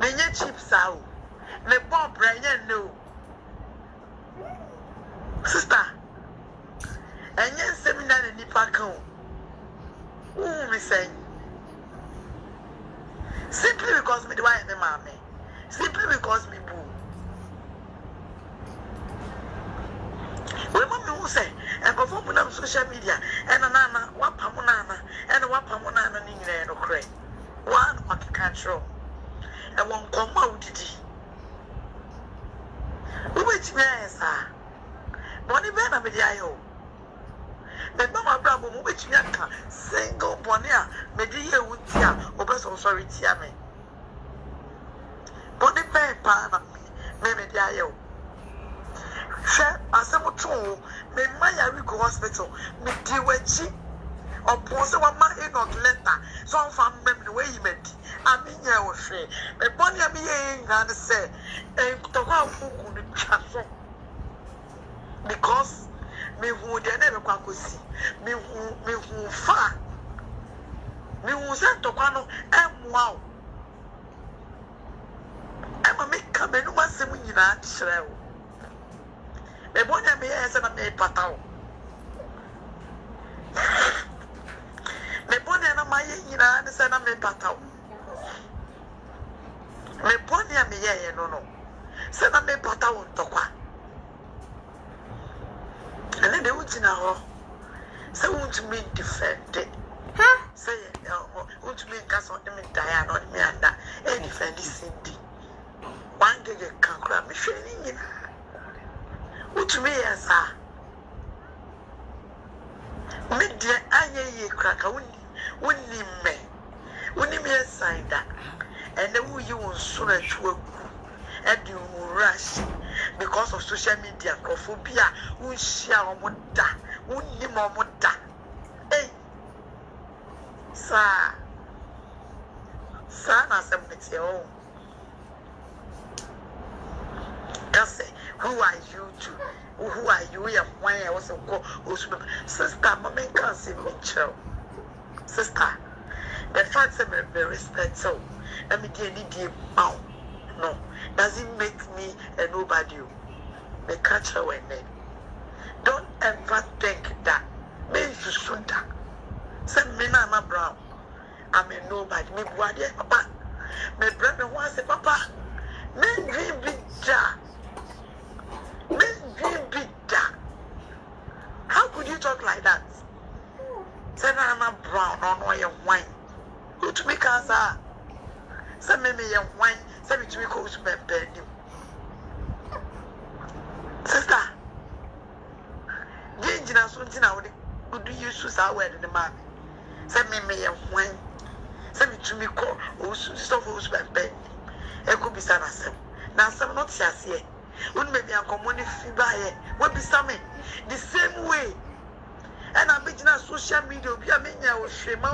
Me nye cheap sao. Me bomb brain no. Sister, and yes, seminar in Nipacon. Who me saying? Simply because me do I am a mommy. Simply because me boo. When mommy will say, and perform on social media, and a nana, what pamonana, and what pamonana in no cray. One what control. And one come out did he. Who which means, money ben a media. The mama bravo, which yanka, single bonia, media would tear, or best sorry, tear me. Bonnie ben pan, me media. Share a simple tool, me my Rico hospital, me dear upon someone my not letter, so I'm from the way you met. I mean, you were free. The bonny of me and say, the one who could transfer. Because me who they never could see, me who far, me who sent to Quano and wow. I'm a make come and once a minute at Shrew. The bonny of me has a made patao. Me bonny and my and said I made patao. Me bonny and me, no. Said I made patao to qua. And then they would know. So won't me defend it. Huh? Say, won't me cast on them in Diana on me and that. And defend this Cindy. One day you can't grab me training. Which me as a mid dear, I ye cracker, wouldn't me. Wouldn't me assign that. And then you will soon as you and you rush because of social media, phobia, who share or that, who name or that. Hey, sir, son, as a material. Say, who are you to? Who are you? And why I was a go, sister, Mamma can't see me, chill. Sister, the fact that I respect so, let me get it bound. No, doesn't make me a nobody. Me catch her when they don't ever think that. Me to Sunda. Send me Nana Brown. I'm a nobody. Me boy, papa. My brother was a papa. Me dream big jar. Me dream big jar. How could you talk like that? Send Nana Brown on your wine. Who to make us are? Send me your wine. Send me to me close to my bed. Sister, Jane, something I would use to our wedding the man. Send me a wine. Send me to me call or stuff who's my bed. It could be son of some. Now, some not here. Wouldn't maybe a common fibre would be something the same way. And I'm making a social media. Be a mania with shame.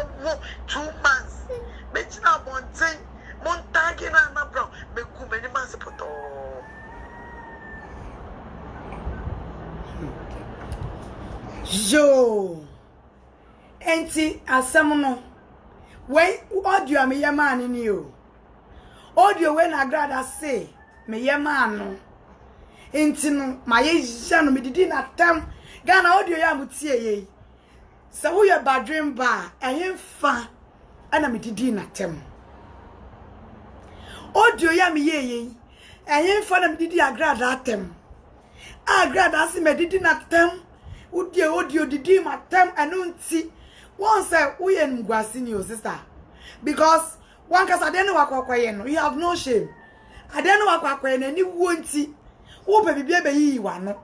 2 months. Making up one thing. Montague and a brown. Make good many months. Yo, enti asamuno. When audio me yaman in you. Audio when Agradaa say me yamano. Enti no my jano me did not time. Ghana audio yamutie ye. So we are bad dream bar and him fa and me did not tem. Audio yami ye and him fa and me did Agradaa tem. Agradaa si me did not tem. Audio did my time and don't see one say we and Guasini, sister. Because one cause I don't know what you have no shame. I don't know what and you won't see. Oh, baby, you one.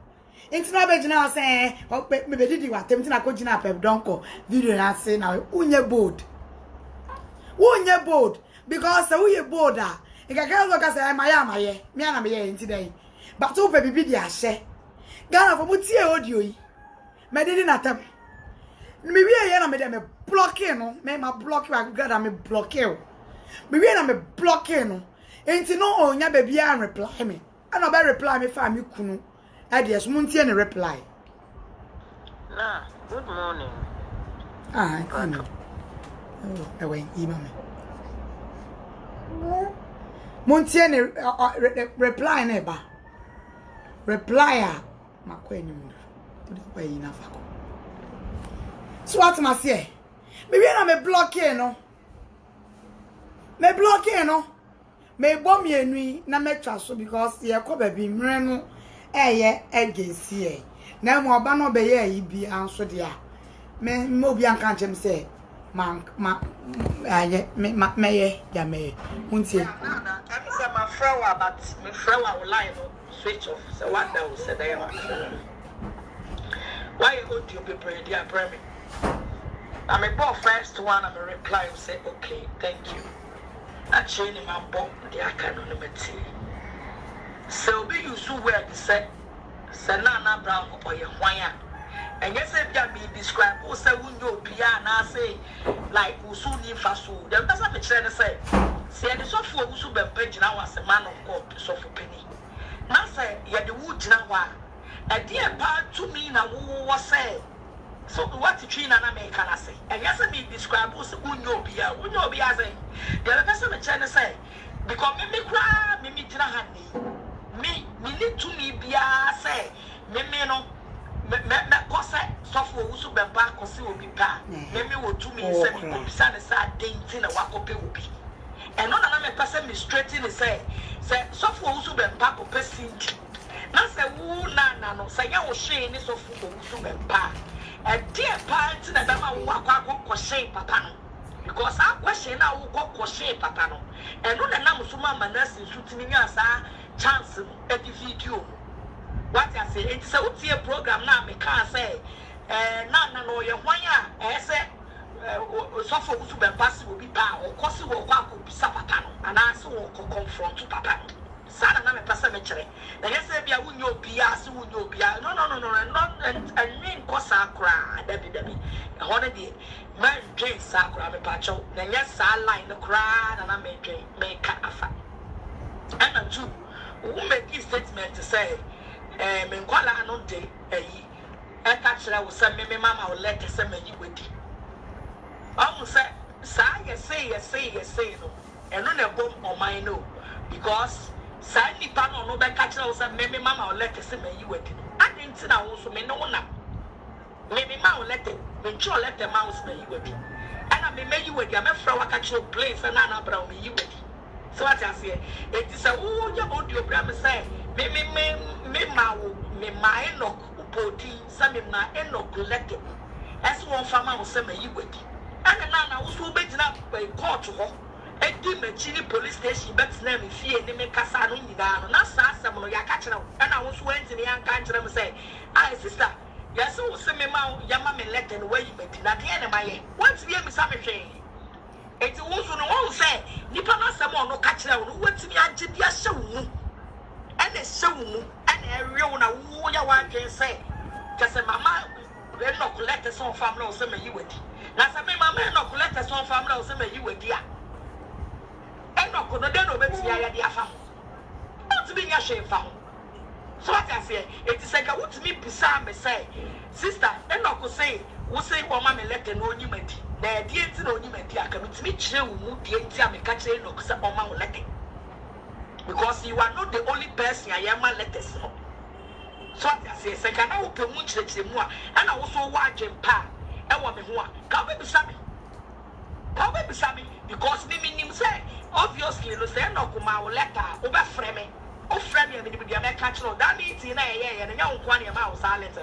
It's not bad now saying, oh, maybe did you attempt to coaching up a donko video and say now, unye board. Unye board because we board. If I can't look as I am, me and me today. But oh, baby, be share. Ghana for Mutia audio. Me didn't attempt. Me we are me dem block no. Me ma block you Agradaa me block you. Me we na me block no. Enti no onya baby an reply me. Ana be reply me fa me kunu. E dey so muntie ne reply. Nah, good morning. Ah, good. Oh, ewe ima me. Muntie ne reply ne ba. Reply a makwa ni mu. So what must say? Maybe I'm blocking no. Me blocking no. Me bomb ye nui na me traso because ye ko baby mrenu eye egesi e. Na mo ba no be ye bi anso dia. Me mo bi anka chem say me ye ya me. Untie. Na, I say my friend but me friend wa line no. switch off. So what that was said, I am. Why you go to your paper, dear Bremy? I'm a boy first one. I'm a reply. Say okay, thank you. Actually, my book, the anonymity. So be you so well to say, Naana Brown or your wire. And yes, if you be described, who say, when you be and I say, like, who soon in fast food, there doesn't be trying to say, see, the software who should be page now as a man of God, so for penny. Now say, you're the wood now. A dear part to me now, who was say. So, what the tree and I can say? And yes, I mean, describe who you be, as a. The other person trying to say, because me cry, me me need to me be a say, me no. Me cause software who should be back or see will be bad. Me will to me say me could stand a sad dainty and walk up will be. And none of them person me straight in the say software who should be back or person. Now say woo Naana no say ya wo shame this software who should be back. A dear parent in the dama who walk shame papa no. Because I question now who go shame papa no. And no na musuma manas in shooting as a chance at the video. What I say, it's a program now. Me can't say, Naana no ye wanya. I say, software who be pass will be bad or cause you will walk with Sapatano, and I so confront to Papa. Sana na me pass a metre. Then yes, be a window pia, so would you be no, not and name cosa cry, Debbie. A holiday, man drink sacra, me pacho. Then yes, I line the cry, and I may drink, make a fat. And a two who make this statement to say. Menkwala no de e catch I will send me mama will let us send you with it. I say, say no, and no bomb on my no, because Sandy Pan or no back catch I will send me mama will let us send you with it. I didn't say I also may no one up. Maybe ma will let it, when you let the mouse may you with it. And I may make you with your friend catch your place and Naana Brown me you with it. So what I say, it is a wood your audio gram say. Me ma enoch upoti some ma enoch collected as one farmer will say you with and Naana also be up by court to her and do me chili police station but name if you make Casano in down not some of your catching and I was went to the young country and say I sister yes so say me ma yama me let and where you met at the end of my year once we have some train it also no one say nipa na someone no catch now what to me a show and a show and a real now who you want to say just a mama we're not collect a song from no some you with now some mama not collect a song from no some you with dear and not gonna do no better dear fam not to be a shame fam so what I say it is like I want to me beside me say sister and not go say we say for mama let no you met na dear to no you met dear come to me chill mu dear to me catch no cause mama will let it. Because you are not the only person I am letters. So I say, second, I will put much more, and I also watch him pa. And what me who come with Sammy. Come with Sammy, because me say, obviously, no say no kuma letter, over frame, or frame, and the catch no. That means in a year, and a young one mouse silent.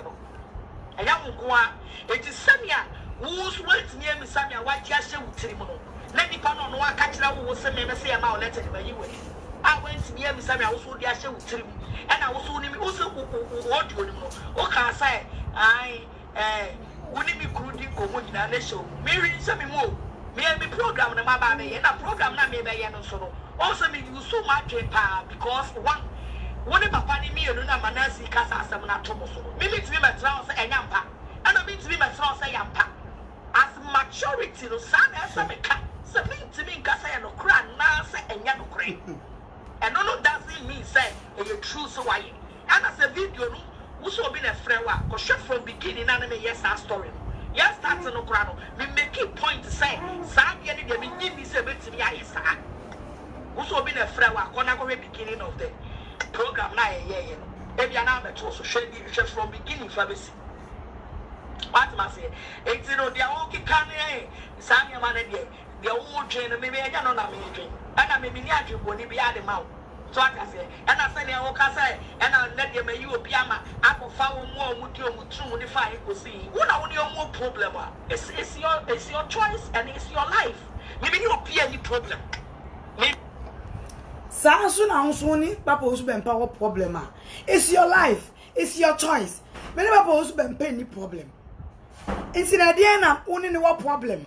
A young one, it is Samia, whose words near me, Samia, what Yasha would tell you. Let me pan on one catch now, who say, me say about letter by you. I went to hear me say I was so dear show with him, and I was only also what you know. What can I say? I wouldn't be crudely going in a show. Maybe some more. Maybe program the Mababa and a program not made by Yan Solo. Also, me use so much because one of Papa me and Manasi Casa Samana Tomoso. Maybe to be my trousers and yampa, and I mean to be my trousers and yampa. As maturity, no son as a cat, something to me, Casa and Okran, Nasa and Yanokray. And no doesn't mean say a true so why. And as a video, who so been a friend, because from beginning, and yes, our story. Yes, that's no crown. We make a point to say, Sam, you need me say, but to me, I is that. Who so been a friend, when I go beginning of the program, yeah, maybe an arm to also show you from beginning for this. What must say? It's no, they are okay, can Sam, your man, the old train, maybe I don't know, and I may be near you when you be at the mouth. So I can say, and I say, I say, and I'll let them you a piama. I will follow more with you with true if you see. What are your more problem? It's your choice and it's your life. Maybe you appear any problem. Sa so na so ni papa osu bempa wo problem a. It's your life, it's your choice. Many papa osu bempa any problem. It's in idea na only ni what problem.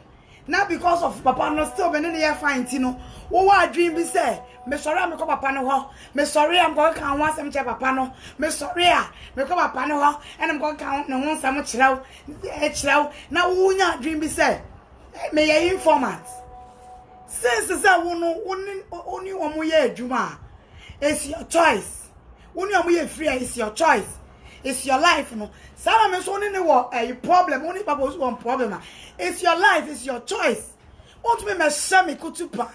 Not because of papa no still be near fine tino. Wo wa dream be say, me sorry am ko papa no ho. Me sorry am go kan wan sam che papa no. Me sorry me ko papa no ho. And am go kan no ho sam chirew. Chirew. Na wo nya dream be say, me ye informant. Since say wo no oni wo mo ye adwuma. It's your choice. Oni wo mo ye free, it's your choice. It's your life, no. Some men so only a problem, only papa one problem. It's your life, it's your choice. Want me shame kutupa.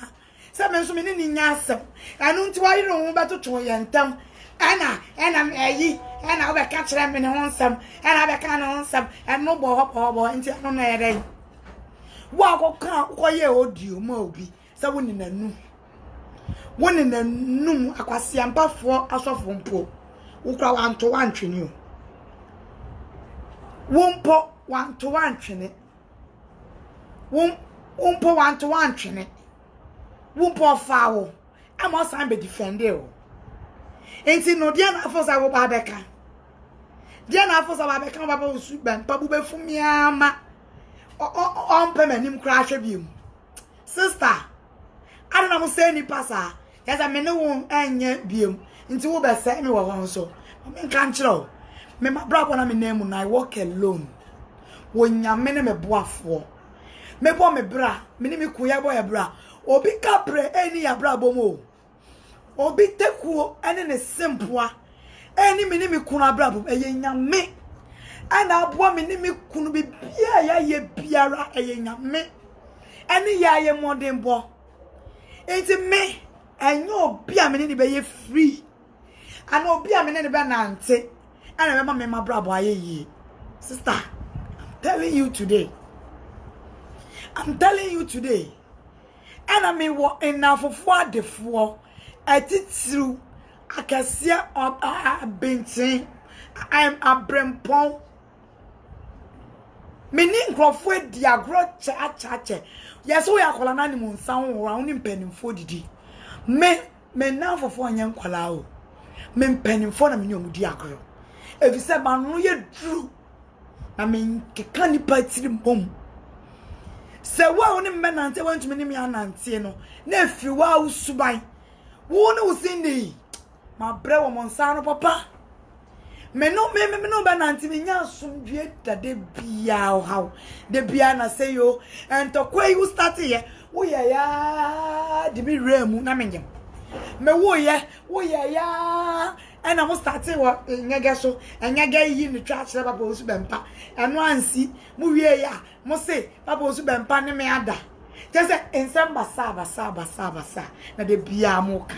Some men so many nyasem. And unto why you don't want to yentam. Anna, and I'm a and I'll be catching them in on some, and I'll be can on some, and no boy until no day. Walk can't why you old you moby. So one in a noon. One in a noon, aquasiampa for us of one poor. Ukra 1 to 1 trinu. Wumpo 1 to 1 trinu. Wumpo 1 to 1 trinu. Wumpo foul. I must be defended. Ain't no dear for our Babeka. Dear for our Babeka, Babu Suban, Babu Fumiama. On permanent crash of you. Sister, I don't know say any passer. Yes, I may no and yet be. Into what say me was so. I can't show. Me my brother na me name and I walk alone. When ya mene me boa for. Me boa me bra, me ni me kuya boy bra. Obi kapre any ya bra bomo. Obi teku any ne simple. Any me ni me kuna bra bom eye nyame. Ana boa me ni me kunu bi bia ya ye biara eye nyame. Any ya ye modern bo. Enti me enyo bia me ni be ye free. I know be a minute banante. And I remember my brother. Sister, I'm telling you today. I'm telling you today. And I mean what enough of what the four I did through. I can see I've been saying I am a brempon. Meaning Crawford diagro cha. Yes, we are calling animal sound around in penny for the me now for 4 young colao. Men penning for a minimum diagro. If you said, man, no, you're true. I mean, can't you bite the bomb? So, why only men and went to me and Antino? Nephew, wow, Subai. One was in the my brother Monsano, papa. Me no bananti me nya sum due that they be how the biana say yo and to kwe you start here. Wo ya de be remu na menjem. Me wo ya and I must start what nyage so and nyage yi ni twa kire papa osu bempa eno ansi mu wie ya mo say papa osu bempa ne me ada just say ensem basa na de bia mo ka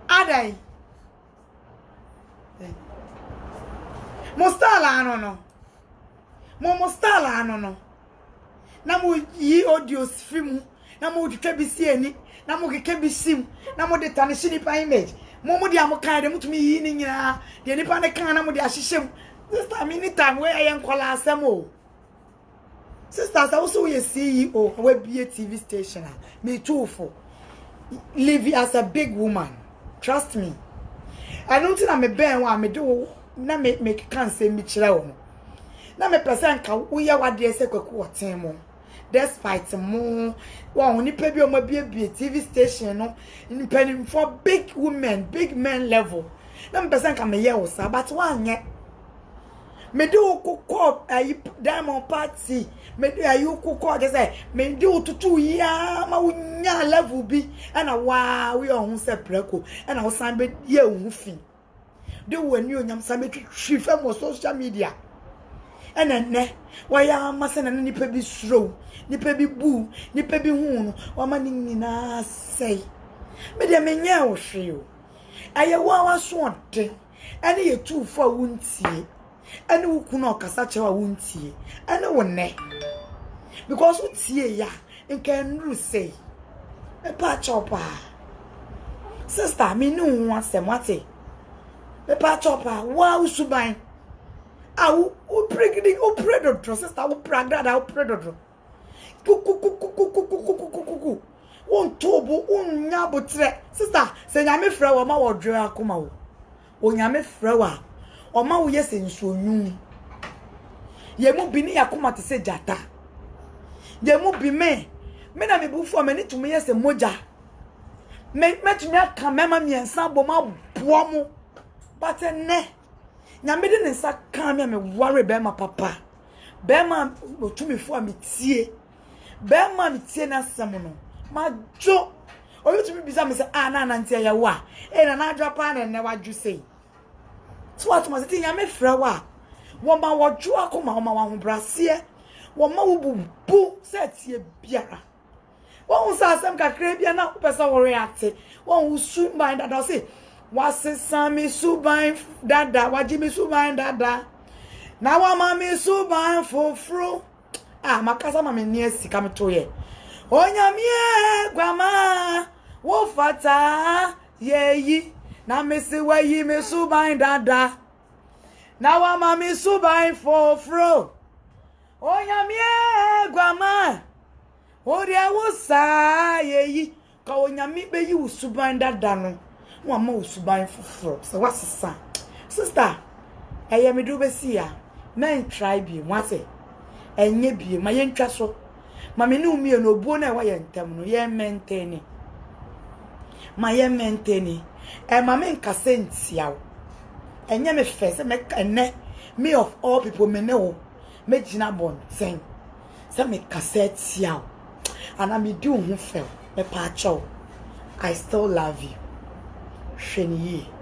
adai mostala no na mo yi audios film na mo twetwa bi si ani na mo keke bi sim na mo de tane shi nipa image mo de amokan de mutumi yi ni nyina de nipa ne kan na mo de ahyehye this time anytime where I am kola asem o sisters also we CEO we be a TV station me too for live as a big woman, trust me. I don't think I'm a ben wa me do na me can say me chira wo na me person ka wo ya wade se kwaku oten mo despite mo wa oni pa bi o ma bi TV station no in for big women, big men level na me person ka me ye wo sa but one ye me do ko diamond party me do ayu ko just say me do tutu ya ma wunya level bi na wa we ohun se preko na wo san be ye ohun fi do when you nyam san be twi fam social media ne wa ya masana ni nipa bi sro nipa bi bu nipa bi hu no wa ma ni nyina sei me de me nya wo hwe o aye wa so de ene ye tu fo wuntie ene wo kuno kasa chewa wuntie ene wo ne because utie ya nke nru sei e pa chopa sister me no hu asemate e pa chopa wa usuban awu predator sister wu Agradaa wu predator kuku won tobo un nya botre sister se nyame frɛ wo ma wo dwe akoma wo o nyame frɛ wa o ma wo yese nsonyu ye mu bi ni yakoma te se jata ye mu bi me na me bu fo me ni tumi yese moja me tumi aka mema mi ensa bo ma bo mu but ne nyame de ne nsa kan me worry be ma papa be ma otumi fo me tie na asem no ma jo oyo tumi bisa me se na ntia ya wa na adwapa na ne wadwu sei so what must think nyame frɛ wa wo ma wodwo akoma wo ma wa ho brase wo ma wo bu se tie biara wo sa asem kakra bia na pesa wo react wo su mind that say wasesa mi suban dada wajimi suban dada na wa ma mi suban foforo makasa ma me nie sika me toye onyamie gwama wo fata yeyi na me se wayi mi suban dada na wa ma mi suban foforo onyamie gwama ori awusa yeyi ka onyami be yi usuban dada no wa ma usuban foforo so wasesa sister me do be see ya men try bi wate enye bi ma yentwa so ma me ne umie no obuo na wa yentem no ye maintain ma ye maintain ma me nkase ntia wo enye me fese me ene me of all people me ne wo me gina bon sen se me kase tia wo ana me di wo ho fe me pa cho I still love you. Sheni.